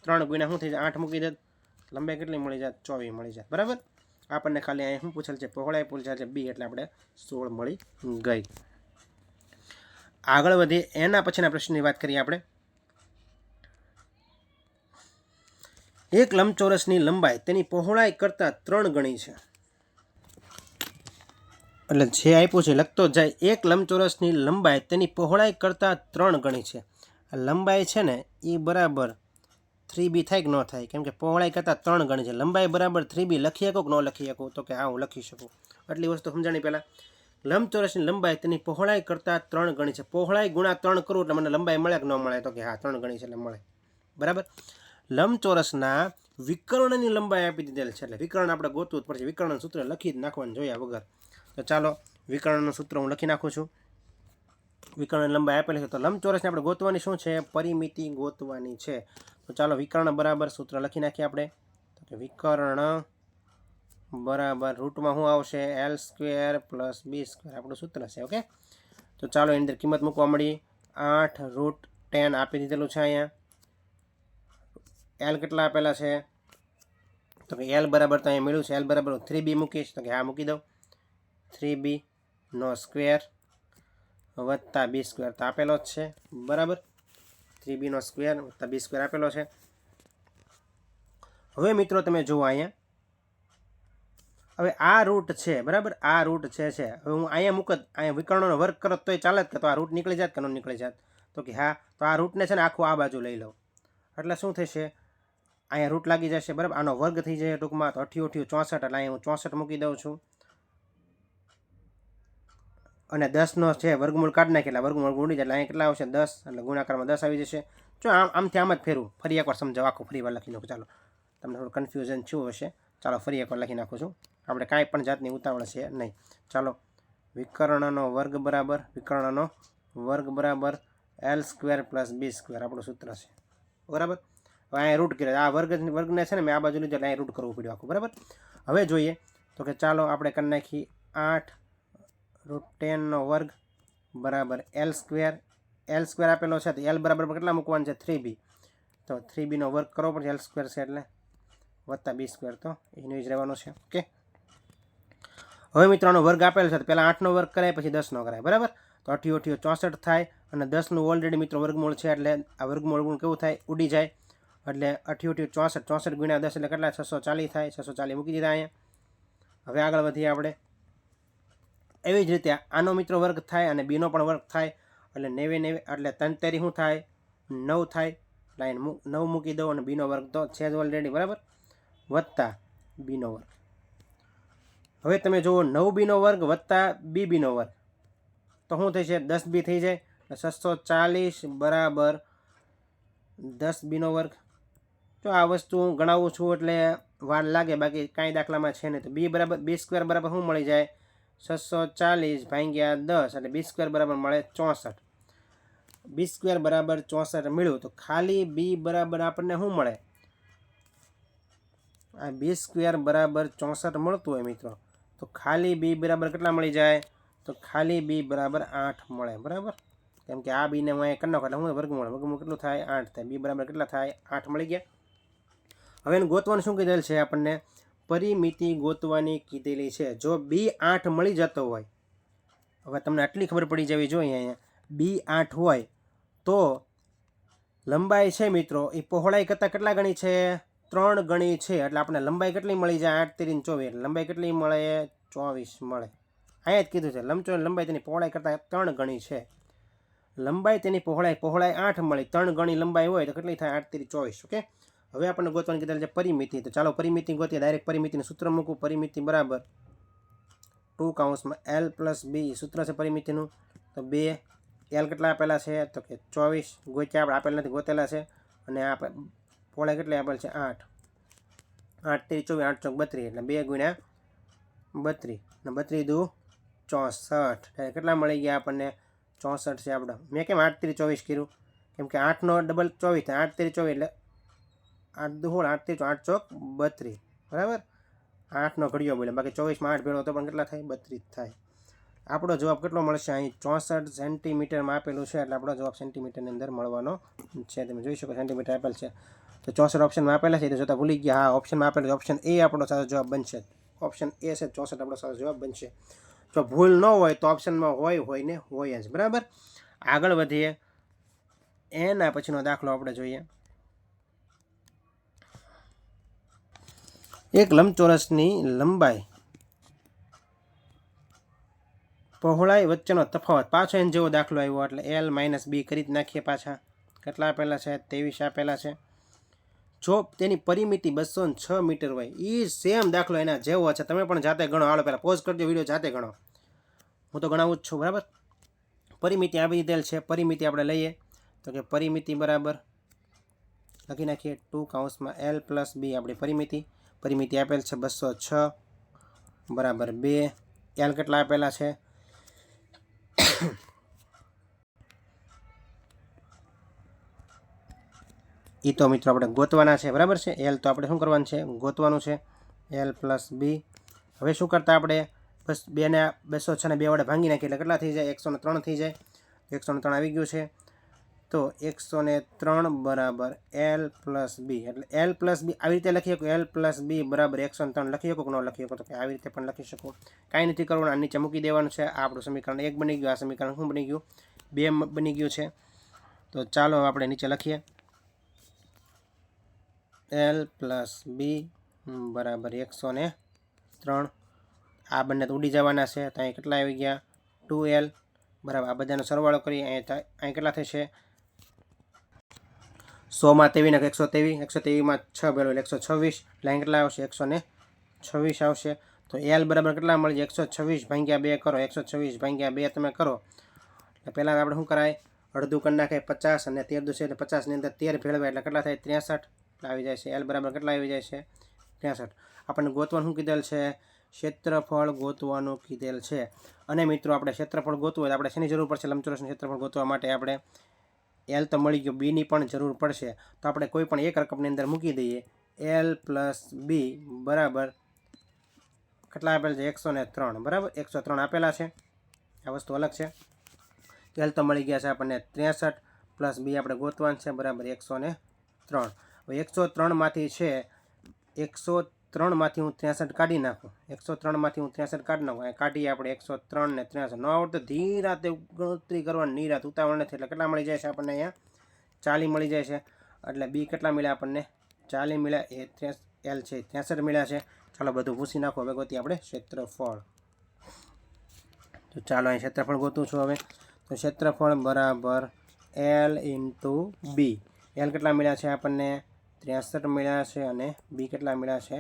3 × શું થઈ જાય 8 મૂકી દે લંબાઈ કેટલી મળી જાય 24 મળી જાય બરાબર. આપણને ખાલી અહીંયા શું પૂછેલ છે પહોળાઈ પૂછેલ છે B એટલે આપણે 16 મળી ગઈ. આગળ વધીએ. એના પછીના પ્રશ્નની વાત કરીએ આપણે. એક લંબચોરસની લંબાઈ તેની પહોળાઈ કરતાં 3 ગણી છે. એટલે જે આપ્યું છે લખતો જાય. એક લંબચોરસની લંબાઈ તેની પહોળાઈ કરતાં 3 ગણી છે. લંબાઈ છે ને એ બરાબર 3b થાય કે ન થાય કેમ કે પહોળાઈ કરતાં 3 ગણી છે. લંબાઈ બરાબર 3b લખી શકો કે ન લખી શકો તો કે હા હું લખી શકું. આટલી વસ્તુ સમજાણી પહેલાં. લંબચોરસની લંબાઈ તેની પહોળાઈ કરતાં 3 ગણી છે. પહોળાઈ ગુણા 3 કરું એટલે મને લંબાઈ મળે કે ન મળે તો કે હા 3 ગણી છે એટલે મળે બરાબર. લંબચોરસના વિકર્ણની લંબાઈ આપી દીધેલ છે એટલે વિકર્ણ આપણે ગોતવું જ પડશે. વિકર્ણનું સૂત્ર લખી જ નાખવાનું જોયા વગર. તો ચાલો વિકર્ણનું સૂત્ર હું લખી નાખું છું. વિકર્ણ લંબાઈ આપેલી છે તો લંબચોરસને આપણે ગોતવાની શું છે પરિમિતિ ગોતવાની છે. તો ચાલો વિકર્ણ બરાબર સૂત્ર લખી નાખીએ આપણે. તો કે વિકર્ણ બરાબર રૂટમાં શું આવશે L² + B² આપણું સૂત્ર છે. ઓકે તો ચાલો એની અંદર કિંમત મૂકવા મળી 8√10 આપી દીધેલું છે. અહીંયા L કેટલા આપેલા છે તો કે L બરાબર તો અહીંયા મળ્યું છે. L બરાબર 3b મૂકીશ તો કે હા મૂકી દઉં 3b² + b² તો આપેલો જ છે બરાબર. 3b² + b² આપેલો છે. હવે મિત્રો તમે જુઓ અહીંયા હવે આ રૂટ છે બરાબર. આ રૂટ છે હવે હું અહીંયા મૂકત અહીંયા વિકર્ણનો વર્ગ કરો તોય ચાલે જ કે તો આ રૂટ નીકળી જાત કે ન નીકળી જાત તો કે હા. તો આ રૂટને છે ને આખું આ બાજુ લઈ લઉં એટલે શું થશે અહીંયા રૂટ લાગી જશે બરાબર. આનો વર્ગ થઈ જાય ટૂંકમાં તો 88 64 એટલે અહીંયા હું 64 મૂકી દઉં છું અને 10નો છે વર્ગમૂળ કાઢી નાખી એટલે વર્ગમૂળ ગુણી જાય એટલે અહીંયા કેટલા આવશે 10 એટલે ગુણાકારમાં 10 આવી જશે. જો આમથી આમ જ ફેરવું ફરી એકવાર સમજાવો આખું ફરી વાર લખી નાખું. ચાલો તમને થોડું કન્ફ્યુઝન થયું હશે. ચાલો ફરી એકવાર લખી નાખું છું. આપણે કાંઈ પણ જાતની ઉતાવળ છે નહીં. ચાલો વિકર્ણનો વર્ગ બરાબર L² + b² આપણું સૂત્ર છે બરાબર. હવે અહીંયા રૂટ કરે આ વર્ગને છે ને મેં આ બાજુ લીધો એટલે અહીંયા રૂટ કરવું પડ્યું આખું બરાબર. હવે જોઈએ તો કે ચાલો આપણે કરી નાખી 8√10² બરાબર L² આપેલો છે તો L બરાબર કેટલા મૂકવાનું છે 3b તો 3bનો વર્ગ કરવો પડશે L² છે એટલે +b² તો એનું જ રહેવાનું છે. ઓકે હવે મિત્રોનો વર્ગ આપેલો છે તો પહેલાં 8નો વર્ગ કરાય પછી 10નો કરાય બરાબર. તો 88 64 થાય અને 10નું ઓલરેડી મિત્રો વર્ગમૂળ છે એટલે આ વર્ગમૂળ કેવું થાય ઉડી જાય એટલે 88 64 × 10 એટલે કેટલા 640 થાય. 640 મૂકી દીધા અહીંયા. હવે આગળ વધીએ આપણે એવી જ રીતે આનો મિત્રો વર્ગ થાય અને બીનો પણ વર્ગ થાય એટલે 90 એટલે 3 તેરી શું થાય 9 થાય. લાઈન 9 મૂકી દો અને બીનો વર્ગ તો છે જ ઓલરેડી, બરાબર, વત્તા બીનો વર્ગ. હવે તમે જુઓ 9 બીનો વર્ગ વત્તા બીનો વર્ગ તો શું થશે 10 બી થઈ જાય. 640 બરાબર 10 બીનો વર્ગ. જો આ વસ્તુ હું ગણાવું છું એટલે વાર લાગે, બાકી કાંઈ દાખલામાં છે નહીં. તો બી બરાબર બી સ્ક્વેર બરાબર શું મળી જાય 640 ભાગ્યા 10 એટલે બી સ્ક્વેર બરાબર મળે 64. બી સ્ક્વેર બરાબર 64 મળ્યું. તો ખાલી બી બરાબર આપણને શું મળે, આ બી સ્ક્વેર બરાબર 64 મળતું હોય મિત્રો, તો ખાલી બી બરાબર કેટલા મળી જાય, તો ખાલી બી બરાબર 8 મળે, બરાબર. કેમ કે આ બીને હું અહીંયા કરી નાખો એટલે હું વર્ગમૂળ કેટલું થાય 8 થાય. બી બરાબર કેટલા થાય 8 મળી ગયા. હવે એને ગોતવાનું શું કીધેલ છે આપણને, પરિમિતિ ગોતવાની કીધેલી છે. જો બી 8 મળી જતો હોય, હવે તમને આટલી ખબર પડી જવી જોઈએ, અહીંયા બી 8 હોય તો લંબાઈ છે મિત્રો એ પહોળાઈ કરતાં કેટલા ગણી છે 3 ગણી છે. એટલે આપણે લંબાઈ કેટલી મળી જાય 8 તેરી 24, લંબાઈ કેટલી મળે 24 મળે. અહીંયા જ કીધું છે લંબચોરસ લંબાઈ તેની પહોળાઈ કરતાં 3 ગણી છે. લંબાઈ તેની પહોળાઈ 8 મળી, 3 ગણી લંબાઈ હોય તો કેટલી થાય 8 તેરી 24. ઓકે, હવે આપણને ગોતવાની કીધેલ છે પરિમિતિ. તો ચાલો પરિમિતિ ગોતીએ. ડાયરેક્ટ પરિમિતિનું સૂત્ર મૂકું. પરિમિતિ બરાબર 2 કૌંસમાં L પ્લસ બી સૂત્ર છે પરિમિતિનું. તો 2 L કેટલા આપેલા છે તો કે 24 ગોત્યા આપણે, આપેલ નથી ગોતેલા છે. અને આ પહોળાઈ કેટલી આપેલ છે 8, 8 તેરી 24, 8 ચોક 32 એટલે 2 ગુણ્યા 32 અને 32 દુ 64. કેટલા મળી ગયા આપણને 64 છે આપણે. મેં કેમ 8 તેરી 24 કર્યું, કેમ કે 8નો ડબલ 24 થાય, 8 તેરી 24 એટલે 8 દુ 16, 8 તેરી 8 ચોક 32, બરાબર. 8નો ઘડિયો બોલે, બાકી 24માં 8 ભેળો તો પણ કેટલા થાય 32 થાય. આપણો જવાબ કેટલો મળશે, અહીં 64 સેન્ટીમીટરમાં આપેલું છે એટલે આપણો જવાબ સેન્ટીમીટરની અંદર મળવાનો છે. તમે જોઈ શકો સેન્ટીમીટર આપેલ છે. તો 64 ઓપ્શનમાં આપેલા છે, તો જોતા ભૂલી ગયા. હા, ઓપ્શનમાં આપેલું છે. ઓપ્શન એ આપણો સાચો જવાબ બનશે. ઓપ્શન એ છે 64 આપણો સાચો જવાબ બનશે. જો ભૂલ ન હોય તો ઓપ્શનમાં હોય ને હોય જ, બરાબર. આગળ વધીએ. એના પછીનો દાખલો આપણે જોઈએ. એક લંબચોરસની લંબાઈ પહોળાઈ વચ્ચેનો તફાવત. પાછો એને જેવો દાખલો આવ્યો એટલે L માઇનસ બી કરી જ નાખીએ પાછા. કેટલા આપેલા છે 23 આપેલા છે. જો તેની પરિમિતિ 206 મીટર હોય, એ સેમ દાખલો એના જેવો છે. તમે પણ જાતે ગણો. હાલો પહેલાં પોઝ કરજો, વિડીયો જાતે ગણો. હું તો ગણાવું જ છું, બરાબર. પરિમિતિ આવી દીધેલ છે. પરિમિતિ આપણે લઈએ તો કે પરિમિતિ બરાબર લખી નાખીએ 2 કૌંસમાં L પ્લસ બી આપણી પરિમિતિ આપેલ છે 206 બરાબર 2. L કેટલા આપેલા છે એ તો મિત્રો આપણે ગોતવાના છે, બરાબર છે. L તો આપણે શું કરવાનું છે, ગોતવાનું છે. L પ્લસ બી. હવે શું કરતા આપણે બસ 2ને 206 ને 2 વડે ભાંગી નાખીએ એટલે કેટલા થઈ જાય 103 થઈ જાય. 103 આવી ગયું છે. તો 103 બરાબર L પ્લસ બી. એટલે L પ્લસ બી આવી રીતે લખી શકો. L પ્લસ બી બરાબર 103 લખી શકો કે ન લખી શકો, તો કે આવી રીતે પણ લખી શકો. કાંઈ નથી કરવાનું, નીચે મૂકી દેવાનું છે. આ આપણું સમીકરણ 1 બની ગયું. આ સમીકરણ શું બની ગયું 2 બની ગયું છે. તો ચાલો આપણે નીચે લખીએ. L પ્લસ બી બરાબર 103. આ બંને તો ઉડી જવાના છે. તો અહીં કેટલા આવી ગયા 2L બરાબર. આ બધાનો સરવાળો કરીએ અહીં કેટલા થશે 100 માં 23 ને 123, 123 માં 6 ભેળો એટલે 126. એટલે અહીં કેટલા આવશે 126 આવશે. તો L બરાબર કેટલા મળી જાય 126 ભાગ્યા 2 કરો. 126 ભાગ્યા 2 તમે કરો એટલે પહેલાં આપણે શું કરાય અડધું કરી નાખે 50 અને 13 દૂસે એટલે 50 ની અંદર 13 ભેળવાય એટલે કેટલા થાય 63 આવી જાય છે. L બરાબર કેટલા આવી જાય છે 63. આપણને ગોતવાનું શું કીધેલ છે, ક્ષેત્રફળ ગોતવાનું કીધેલ છે. અને મિત્રો આપણે ક્ષેત્રફળ ગોતવું હોય તો આપણે શેની જરૂર પડશે, લંબચોરસનું ક્ષેત્રફળ ગોતવા માટે આપણે L તો મળી ગયો, બીની પણ જરૂર પડશે. તો આપણે કોઈ પણ એક રકમની અંદર મૂકી દઈએ. L પ્લસ બી બરાબર કેટલા આપેલ છે 103, બરાબર 103 આપેલા છે. આ વસ્તુ અલગ છે. L તો મળી ગયા છે આપણને 63 પ્લસ બી આપણે ગોતવાનું છે બરાબર 103. હવે 103 માંથી છે 103 માંથી હું 63 કાઢી નાખું. 103 માંથી હું 63 કાઢી નાખું. કાઢીએ આપણે 103 ને 63. ન આવડે તો ધીરાતે ગણતરી કરવાની, નિરાત ઉતાવળ નથી. એટલે કેટલા મળી જાય છે આપણને અહીંયા 40 મળી જાય છે. એટલે બી કેટલા મળ્યા આપણને 40 મળ્યા. એ L છે 63 મળ્યા છે. ચાલો બધું ભૂસી નાખો. હવે ગોતી આપણે ક્ષેત્રફળ. તો ચાલો અહીં ક્ષેત્રફળ ગોતું છું હવે. તો ક્ષેત્રફળ બરાબર L ઇન્ટુ બી. એલ કેટલા મળ્યા છે આપણને 63 મળ્યા છે અને બી કેટલા મળ્યા છે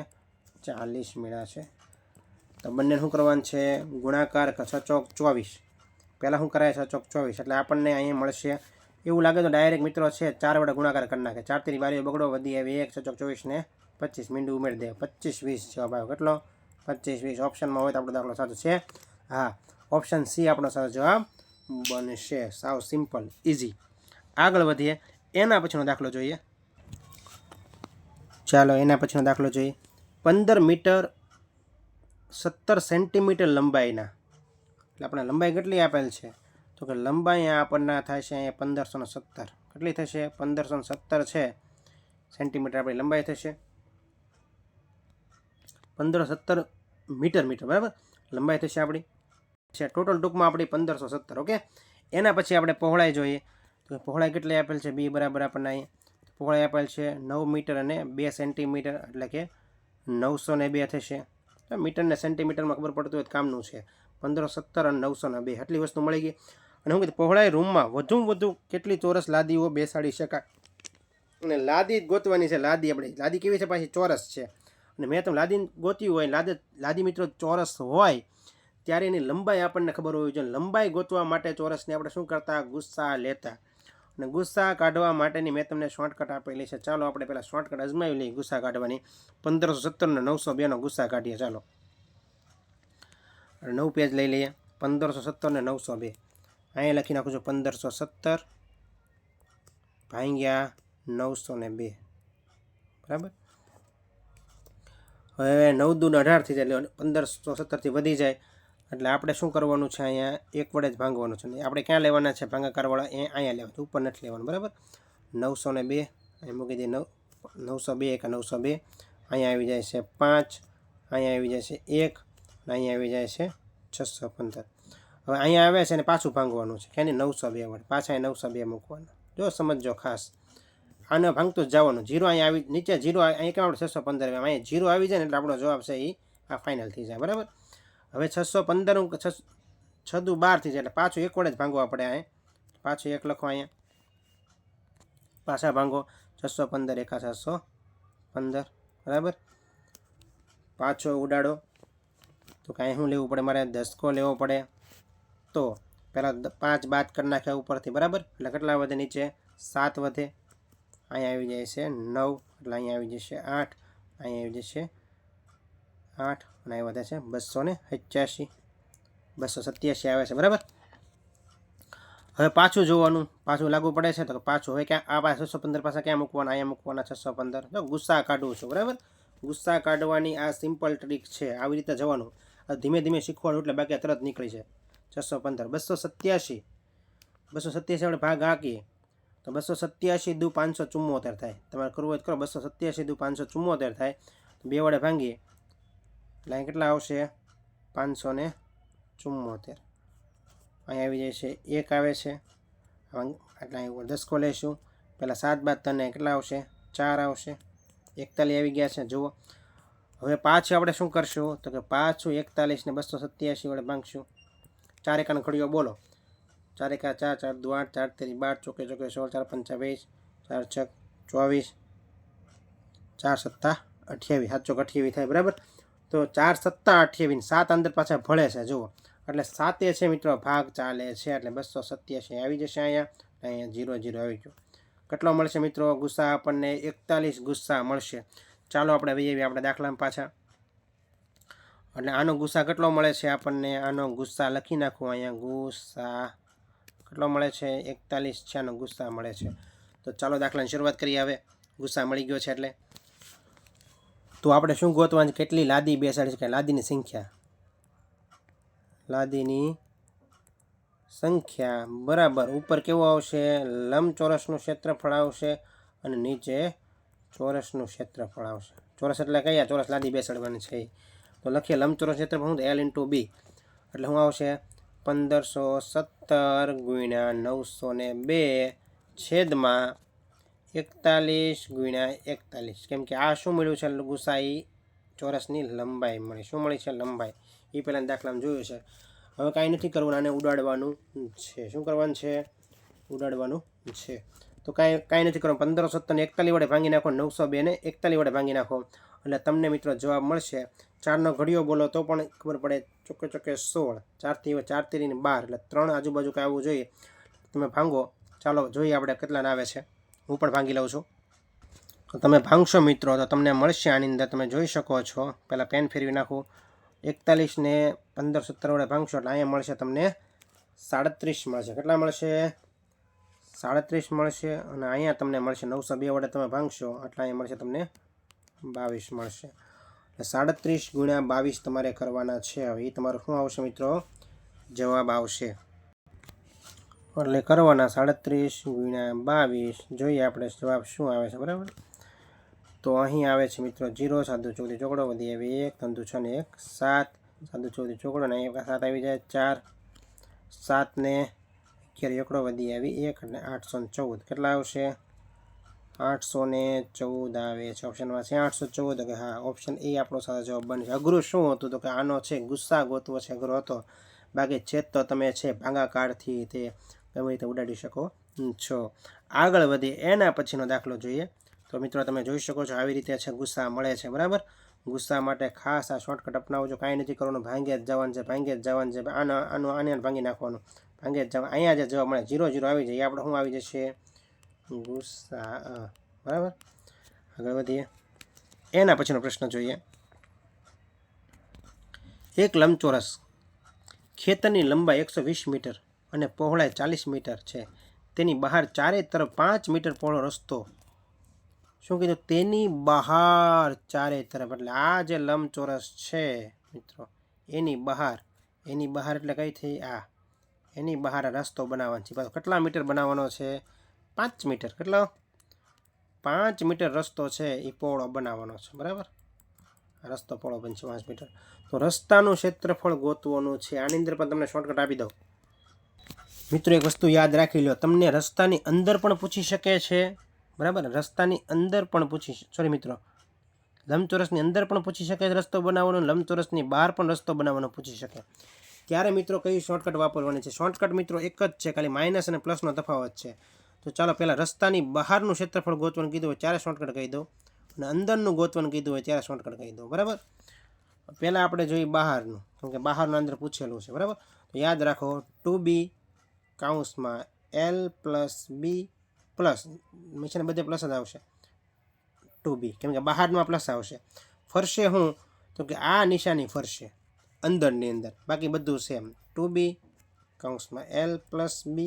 40 મળ્યા છે. તો બંને શું કરવાનું છે ગુણાકાર 6 ચોક 24. પહેલાં શું કરાય 6 ચોક 24 એટલે આપણને અહીં મળશે એવું લાગે તો ડાયરેક્ટ મિત્રો છે 4 વડે ગુણાકાર કરી નાખે. 4 તેરી બારીઓ બગડો વધી આવી 1 6 ચોક 24 ને 25 મીંડું ઉમેરી દે 25 20 જવાબ આવ્યો. કેટલો 25 20. ઓપ્શનમાં હોય તો આપણો દાખલો સાચો છે. હા, ઓપ્શન સી આપણો સાચો જવાબ બનશે. સાવ સિમ્પલ ઇઝી. આગળ વધીએ. એના પછીનો દાખલો જોઈએ. ચાલો એના પછીનો દાખલો જોઈએ. 15 મીટર 17 સેન્ટીમીટર લંબાઈના, એટલે આપણે લંબાઈ કેટલી આપેલ છે તો કે લંબાઈ આપણને થાય છે અહીંયા 1517. કેટલી થશે 1517 છે સેન્ટીમીટર આપણી લંબાઈ થશે. 1517 મીટર બરાબર લંબાઈ થશે આપણી છે. ટોટલ ટૂંકમાં આપણી 1517. ઓકે. એના પછી આપણે પહોળાઈ જોઈએ. તો પહોળાઈ કેટલી આપેલ છે બી બરાબર આપણને અહીંયા પહોળાઈ આપેલ છે 9 મીટર અને 2 સેન્ટીમીટર એટલે કે 902 થશે. મીટર ને સેન્ટીમીટરમાં ખબર પડતું હોય તો કામનું છે. 1517 અને 902 એટલી વસ્તુ મળી ગઈ. અને હું કીધું પહોળાઈ રૂમમાં વધુમાં વધુ કેટલી ચોરસ લાદીઓ બેસાડી શકાય. અને લાદી જ ગોતવાની છે. લાદી કેવી છે પાછી ચોરસ છે. અને મેં તો લાદી ગોત્યું હોય લાદી મિત્રો ચોરસ હોય ત્યારે એની લંબાઈ આપણને ખબર હોવી જોઈએ. લંબાઈ ગોતવા માટે ચોરસની આપણે શું કરતા ગુસ્સા લેતા. અને ગુસ્સા કાઢવા માટેની મેં તમને શોર્ટકટ આપેલી છે. ચાલો આપણે પહેલાં શોર્ટકટ અજમાવી લઈએ ગુસ્સા કાઢવાની. 1517 ને 902નો ગુસ્સા કાઢીએ. ચાલો 9 પેજ લઈ લઈએ. 1517 ને 902 અહીંયા લખી નાખું છું 1517 ભાગ્યા 902 બરાબર. હવે 9 દૂ 18 થઈ જાય એટલે 1517થી વધી જાય એટલે આપણે શું કરવાનું છે અહીંયા 1 વડે જ ભાંગવાનું છે. આપણે ક્યાં લેવાના છે ભાગાકારવાળા અહીંયા લેવાના ઉપર નથી લેવાનું બરાબર. 902 અહીં મૂકી દઈએ 902 એક 902 અહીંયા આવી જાય છે 5 અહીંયા આવી જાય છે 1 અને અહીંયા આવી જાય છે 615. હવે અહીંયા આવે છે અને પાછું ભાંગવાનું છે ક્યાંની 902 વડે પાછા 902 મૂકવાનું. જો સમજો ખાસ આને ભાંગતું જ જવાનું. 0 અહીંયા આવી નીચે 0 અહીંયા કેમ આપણે 615 અહીંયા 0 આવી જાય ને એટલે આપણો જવાબ છે એ આ ફાઇનલ થઈ જાય બરાબર. હવે 615 6 દુ 12 થઈ જાય એટલે પાછું 1 વડે જ ભાંગવા પડે. અહીંયા પાછું 1 લખો અહીંયા પાછા ભાંગો 615 1 715 બરાબર. પાછો ઉડાડો તો કાંઈ શું લેવું પડે મારે દસકો લેવો પડે. તો પહેલાં 5 બાદ કરી નાખ્યા ઉપરથી બરાબર એટલે કેટલા વધે નીચે 7 વધે. અહીંયા આવી જાય છે 9 એટલે અહીંયા આવી જશે 8 અહીંયા આવી જશે 8 અને અહીં વધે છે 287 287 આવે છે બરાબર. હવે પાછું જોવાનું પાછું લાગુ પડે છે તો પાછું હવે ક્યાં આ પાસે 615 પાસે ક્યાં મૂકવાના અહીંયા મૂકવાના 615. જો ગુસ્સા કાઢું છું બરાબર. ગુસ્સા કાઢવાની આ સિમ્પલ ટ્રીક છે. આવી રીતે જવાનું ધીમે ધીમે શીખવાનું એટલે બાકી તરત નીકળી જાય. 615 287 આપણે ભાગ હાંકીએ તો 287 દુ 574 થાય. તમારે કરવું હોય તો કરો. 287 દુ 574 થાય. 2 વડે ભાંગીએ એટલે અહીં કેટલા આવશે 574. અહીં આવી જાય છે 1 આવે છે એટલે અહીં 10 લઈશું. પહેલાં 7 બાદ તને કેટલા આવશે 4 આવશે. 41 આવી ગયા છે જુઓ. હવે પાછું આપણે શું કરશું તો કે પાછું 41 ને 287 વડે ભાંગશું. 4 એકાનો ઘડીઓ બોલો. 4 એકા 4 4 દુ 8 4 તેરી 12 ચોકે ચોકે 16 4 5 20 4 6 24 4 7 28 7 ચોક 28 થાય બરાબર. તો 4 7 28 7 અંદર પાછા ભળે છે જુઓ. એટલે 7 છે મિત્રો ભાગ ચાલે છે એટલે 287 આવી જશે. અહીંયા 0 0 આવી ગયો. કેટલો મળશે મિત્રો ગુસ્સા આપણને 41 ગુસ્સા મળશે. ચાલો આપણે વહીએ આપણે દાખલામાં પાછા. એટલે આનો ગુસ્સા કેટલો મળે છે આપણને આનો ગુસ્સા લખી નાખું અહીંયા ગુસ્સા કેટલો મળે છે 41 છે આનો ગુસ્સા મળે છે. તો ચાલો દાખલાની શરૂઆત કરીએ. હવે ગુસ્સા મળી ગયો છે એટલે તો આપણે શું ગોતવાનું કેટલી લાદી બેસાડી છે લાદીની સંખ્યા. લાદીની સંખ્યા બરાબર ઉપર કેવું આવશે લંબચોરસનું ક્ષેત્રફળ આવશે અને નીચે ચોરસનું ક્ષેત્રફળ આવશે. ચોરસ એટલે કયા ચોરસ લાદી બેસાડવાની છે તો લખીએ લંબચોરસ ક્ષેત્રફળ શું L ઇન્ટુ બી એટલે શું આવશે 1517 ગુણ્યા 902 છેદમાં 41 ગુણ્યા 41. કેમ કે આ શું મળ્યું છે ગુસાઈ ચોરસની લંબાઈ મળી. શું મળી છે લંબાઈ એ પહેલાં દાખલામાં જોયું છે. હવે કાંઈ નથી કરવાનું, આને ઉડાડવાનું છે. શું કરવાનું છે? ઉડાડવાનું છે. તો કાંઈ નથી કરવાનું. 1570 41 વડે ભાંગી નાખો, 902 ને 41 વડે ભાંગી નાખો એટલે તમને મિત્રો જવાબ મળશે. 4નો ઘડિયો બોલો તો પણ ખબર પડે. ચોકે 16, 4 × 12 એટલે 3 આજુબાજુ કાંઈ આવવું જોઈએ. તમે ભાંગો. ચાલો જોઈએ આપણે કેટલાને આવે છે. હું પણ ભાંગી લઉં છું. તો તમે ભાંગશો મિત્રો તો તમને મળશે આની અંદર, તમે જોઈ શકો છો. પહેલાં પેન ફેરવી નાખું. 41 ને 1570 વડે ભાંગશો એટલે અહીંયા મળશે તમને 37 મળશે. કેટલા મળશે? 37 મળશે. અને અહીંયા તમને મળશે 902 વડે તમે ભાંગશો એટલે અહીંયા મળશે તમને 22 મળશે. એટલે 37 × 22 તમારે કરવાના છે. હવે એ તમારું શું આવશે મિત્રો? જવાબ આવશે. એટલે કરવાના 37 × 22. જોઈએ આપણે જવાબ શું આવે છે. બરાબર. તો અહીં આવે છે મિત્રો 0, સાદું ચોકડી ચોકડો વધી આવી 1, ધંધુ 6 ને 1 7, સાદું ચોકડી ચોકડો ને અહીંયા 7 આવી જાય 4, 7 ને 11 એકડો વધી આવી 1 એટલે 814. કેટલા આવશે? 814 આવે છે. ઓપ્શનમાં છે 814. કે હા, ઓપ્શન એ આપણો સાચો જવાબ બનશે. અઘરું શું હતું? તો કે આનો છે ગુસ્સા ગોતવો છે, અઘરો હતો. બાકી છેદ તો તમે છે ભાગાકારથી તે ગમે રીતે ઉડાડી શકો છો. આગળ વધીએ. એના પછીનો દાખલો જોઈએ. તો મિત્રો તમે જોઈ શકો છો આવી રીતે છે ગુસ્સા મળે છે. બરાબર. ગુસ્સા માટે ખાસ આ શોર્ટકટ અપનાવજો. કાંઈ નથી કરવાનું, ભાંગે જ જવાનું છે, ભાંગે જ જવાનું છે. આને ભાંગી નાખવાનું, ભાંગે જ જવાનું. અહીંયા જે જવાબ મળે 0 0 આવી જાય, આપણે શું આવી જશે? ગુસ્સા. બરાબર. આગળ વધીએ. એના પછીનો પ્રશ્ન જોઈએ. એક લંબચોરસ ખેતરની લંબાઈ 120 મીટર અને પહોળાઈ 40 મીટર છે. તેની બહાર ચારે તરફ 5 મીટર પહોળો રસ્તો. શું કીધું? તેની બહાર ચારે તરફ એટલે આ જે લંબચોરસ છે મિત્રો, એની બહાર એટલે કઈ થઈ? આ એની બહાર રસ્તો બનાવવાનો છે. પાછો કેટલા મીટર બનાવવાનો છે? 5 મીટર. કેટલો? 5 મીટર રસ્તો છે એ પહોળો બનાવવાનો છે. બરાબર. રસ્તો પહોળો બનશે 5 મીટર. તો રસ્તાનું ક્ષેત્રફળ ગોતવાનું છે. આની અંદર પણ તમને શોર્ટકટ આપી દઉં મિત્રો. એક વસ્તુ યાદ રાખી લો, તમને રસ્તાની અંદર પણ પૂછી શકે છે. બરાબર. રસ્તાની અંદર પણ મિત્રો લંબચોરસની અંદર પણ પૂછી શકે રસ્તો બનાવવાનો, લંબચોરસની બહાર પણ રસ્તો બનાવવાનો પૂછી શકે. ત્યારે મિત્રો કઈ શોર્ટકટ વાપરવાની છે? શોર્ટકટ મિત્રો એક જ છે, ખાલી માઇનસ અને પ્લસનો તફાવત છે. તો ચાલો પહેલાં રસ્તાની બહારનું ક્ષેત્રફળ ગોતવાનું કીધું હોય ત્યારે શોર્ટકટ કહી દઉં, અને અંદરનું ગોતવાનું કીધું હોય ત્યારે શોર્ટકટ કહી દઉં. બરાબર. પહેલાં આપણે જોઈએ બહારનું, કેમ કે બહારનું અંદર પૂછેલું છે. બરાબર. તો યાદ રાખો 2b કૌંસમાં l + b પ્લસ છે બધે પ્લસ જ આવશે. 2b કેમ કે બહારમાં પ્લસ આવશે. ફરશે હું? તો કે આ નિશાની ફરશે અંદરની અંદર, બાકી બધું સેમ. 2b કૌંસમાં l + b.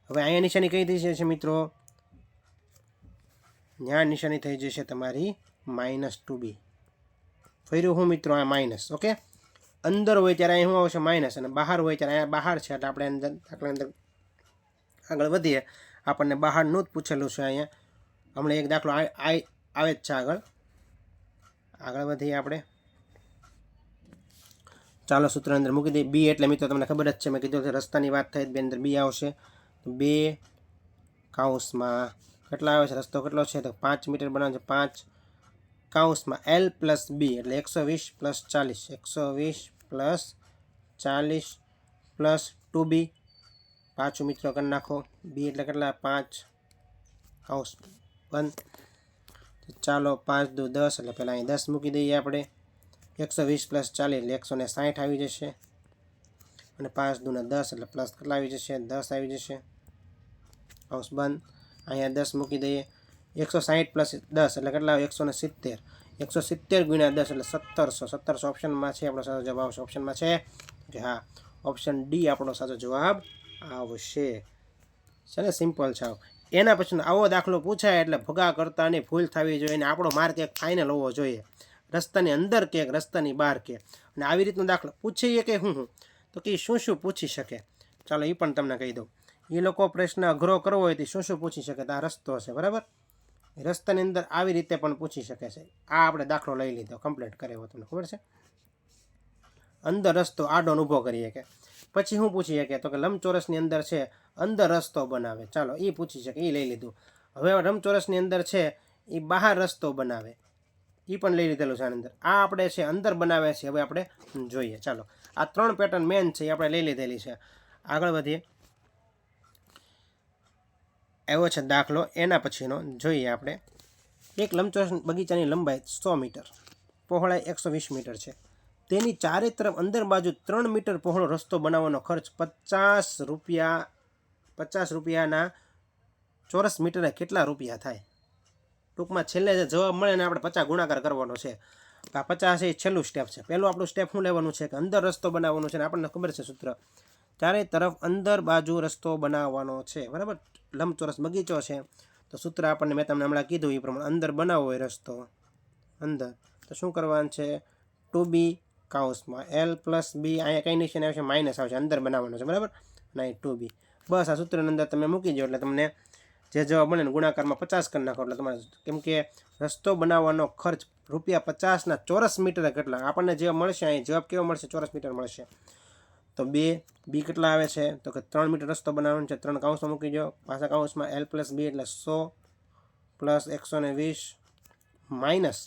હવે અહીંયા નિશાની કઈ થઈ જશે મિત્રો? ત્યાં નિશાની થઈ જશે તમારી -2b. ફર્યું હું મિત્રો? આ માઇનસ. ઓકે. અંદર હોય ત્યારે અહીં શું આવશે? માઇનસ. અને બહાર હોય ત્યારે અહીંયા બહાર છે એટલે આપણે દાખલા અંદર આગળ વધીએ. આપણને બહારનું જ પૂછેલું છે. અહીંયા હમણાં એક દાખલો આવે જ છે. આગળ વધીએ આપણે. ચાલો સૂત્ર અંદર મૂકી દઈએ. બી એટલે મિત્રો તમને ખબર જ છે, મેં કીધું રસ્તાની વાત થાય બે અંદર બી આવશે. 2 કૌંસમાં કેટલા આવે છે? રસ્તો કેટલો છે? તો 5 મીટર બનાવે છે. 5 કૌંસમાં l + b એટલે 120 + 40. 120 + 40 + 2b. પાછું મિત્રો કરી નાખો. બી એટલે કેટલા? 5 કૌંસ બંધ. ચાલો 5 × 2 = 10 એટલે પહેલાં અહીં 10 મૂકી દઈએ આપણે. 120 + 40 એટલે 160 આવી જશે. અને 5 × 2 = 10 એટલે પ્લસ કેટલા આવી જશે? 10 આવી જશે. કૌંસ બંધ. અહીંયા 10 મૂકી દઈએ. 160 + 10 એટલે કેટલા? 170. 170 × 10 એટલે 1700. 1700 ઓપ્શનમાં છે. આપણો સાચો જવાબ આવશે. ઓપ્શનમાં છે કે હા, ઓપ્શન ડી આપણો સાચો જવાબ આવશે. છે ને? સિમ્પલ છે. એના પછી આવો દાખલો પૂછાય એટલે ભગા કરતાની ભૂલ થવી જોઈએ, અને આપણો માર્ક એક ફાઇનલ હોવો જોઈએ. રસ્તાની અંદર કે રસ્તાની બહાર કે. અને આવી રીતનો દાખલો પૂછીએ કે હું તો કે શું પૂછી શકે? ચાલો એ પણ તમને કહી દઉં. એ લોકો પ્રશ્ન અઘરો કરવો હોય તો શું પૂછી શકે? તો આ રસ્તો છે. બરાબર. રસ્તાની અંદર આવી રીતે પણ પૂછી શકે છે. આ આપણે દાખલો લઈ લીધો, કમ્પ્લીટ કર્યો. તમને ખબર છે? અંદર રસ્તો આડો ઊભો કરીએ કે પછી શું પૂછી શકે? તો કે લંબચોરસની અંદર છે અંદર રસ્તો બનાવે. ચાલો એ પૂછી શકે, એ લઈ લીધું. હવે લંબચોરસની અંદર છે એ બહાર રસ્તો બનાવે, એ પણ લઈ લીધેલું છે. આની અંદર આ આપણે છે અંદર બનાવે છે. હવે આપણે જોઈએ. ચાલો આ 3 પેટર્ન મેન છે એ આપણે લઈ લીધેલી છે. આગળ વધીએ. આવ્યો છે દાખલો, એના પછીનો જોઈએ આપણે. એક લંબચોરસ બગીચાની લંબાઈ 100 મીટર, પહોળાઈ 120 મીટર છે. તેની ચારે તરફ અંદર બાજુ 3 મીટર પહોળો રસ્તો બનાવવાનો ખર્ચ 50 રૂપિયાના ચોરસ મીટરે કેટલા રૂપિયા થાય? ટૂંકમાં છેલ્લે જે જવાબ મળે ને આપણે 50 ગુણાકાર કરવાનો છે. આ 50 એ છેલ્લું સ્ટેપ છે. પહેલું આપણું સ્ટેપ શું લેવાનું છે કે અંદર રસ્તો બનાવવાનો છે, ને આપણને ખબર છે સૂત્ર, ચારે તરફ અંદર બાજુ રસ્તો બનાવવાનો છે, બરાબર. લંબચોરસ બગીચો છે તો સૂત્ર આપણને મેં તમને હમણાં કીધું એ પ્રમાણે અંદર બનાવવો હોય રસ્તો અંદર, તો શું કરવાનું છે? 2b કાઉન્સમાં l પ્લસ b, અહીંયા કંઈ નિશાન આવશે? માઇનસ આવશે. અંદર બનાવવાનો છે, બરાબર. નહીં 2b. બસ આ સૂત્રની અંદર તમે મૂકી દો એટલે તમને જે જવાબ મળે ને ગુણાકારમાં 50 કરી નાખો એટલે તમારે, કેમ કે રસ્તો બનાવવાનો ખર્ચ ₹50ના ચોરસ મીટરે કેટલા આપણને જે મળશે, અહીં જવાબ કેવો મળશે? ચોરસ મીટર મળશે. તો બી કેટલા આવે છે? તો કે 3 મીટર રસ્તો બનાવવાનો છે. 3 કાઉન્સમાં મૂકી દો. પાછા કાઉન્સમાં l પ્લસ b એટલે 100 પ્લસ 120 માઇનસ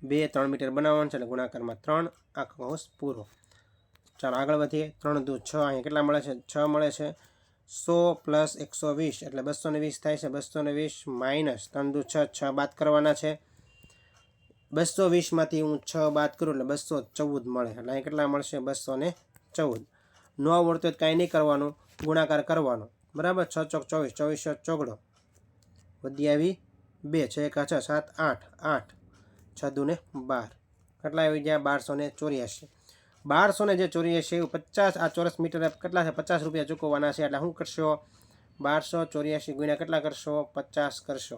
2, 3 મીટર બનાવવાનું છે એટલે ગુણાકારમાં 3, આ કાઉન્સ પૂરો. ચાલો આગળ વધીએ. 3 દુ 6, અહીંયા કેટલા મળે છે? 6 મળે છે. 100 પ્લસ 120 એટલે 220 થાય છે. 220 માઇનસ 3 દુ 6, 6 બાદ કરવાના છે. 220માંથી હું 6 બાદ કરું એટલે 214 મળે. એટલે અહીં કેટલા મળશે? 214. ન આવડતો હોય કાંઈ નહીં કરવાનું, ગુણાકાર કરવાનો, બરાબર. 6 ચોક 24, 24 ચોગડો, વધી આવી 2, 6 1 6, 7 8, 8 6 દુ 12, કેટલા આવી ગયા? 1284. 1284 50 આ ચોરસ મીટર કેટલા છે? 50 રૂપિયા ચૂકવવાના છે. એટલે શું કરશો? 1284 ગુણ્યા કેટલા કરશો? 50 કરશો.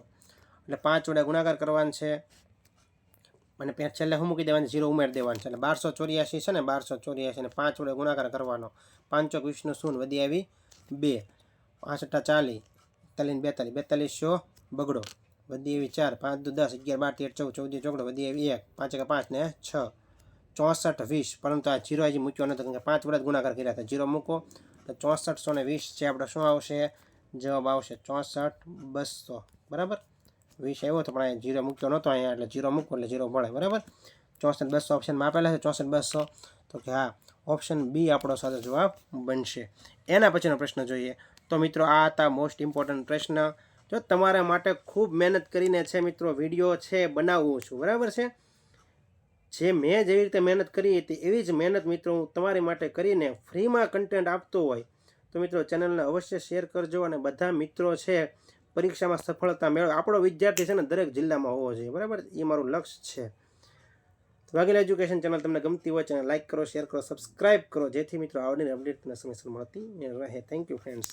એટલે 5 વડે ગુણાકાર કરવાનો છે અને છેલ્લે શું મૂકી દેવાનું? 0 ઉમેરી દેવાનું છે. એટલે 1284 છે ને, 1284 અને 5 વડે ગુણાકાર કરવાનો. 5 ચોક 20 નું શૂન્ય, વધી આવી 2, 5 8 40, 41 42 બગડો, વધી આવી 4, 5 દુ 10, 11 12 13 14 14 ચોગડો, વધી આવી 1, 5 5 ને 6, 64 20. પરંતુ આ 0 હજી મૂક્યો નથી, કારણ કે 5 વડે ગુણાકાર કર્યા હતા. 0 મૂકો તો 6420 છે. આપણે શું આવશે? જવાબ આવશે 64 200, બરાબર. 20 આવ્યો તો પણ અહીંયા 0 મૂક્યો નહોતો અહીંયા, એટલે 0 મૂકો એટલે 0 મળે, બરાબર. 64 200 ઓપ્શનમાં આપેલા છે. 64 200, તો કે હા, ઓપ્શન બી આપણો સાચો જવાબ બનશે. એના પછીનો પ્રશ્ન જોઈએ. તો મિત્રો આ હતા મોસ્ટ ઇમ્પોર્ટન્ટ પ્રશ્ન. જો તમારા માટે ખૂબ મહેનત કરીને છે મિત્રો વિડીયો છે બનાવું છું, બરાબર છે. જે મેં જેવી રીતે મહેનત કરી હતી એવી જ મહેનત મિત્રો હું તમારી માટે કરીને ફ્રીમાં કન્ટેન્ટ આપતો હોય તો મિત્રો ચેનલને અવશ્ય શેર કરજો. અને બધા મિત્રો છે પરીક્ષામાં સફળતા મેળવે. આપણો વિદ્યાર્થી છે ને દરેક જિલ્લામાં હોવો જોઈએ, બરાબર. એ મારું લક્ષ્ય છે. વાઘેલા એજ્યુકેશન ચેનલ તમને ગમતી હોય ચેનલ લાઇક કરો, શેર કરો, સબસ્ક્રાઇબ કરો, જેથી મિત્રો આવનારી અપડેટ તમને સમયસર મળતી રહે. Thank you friends.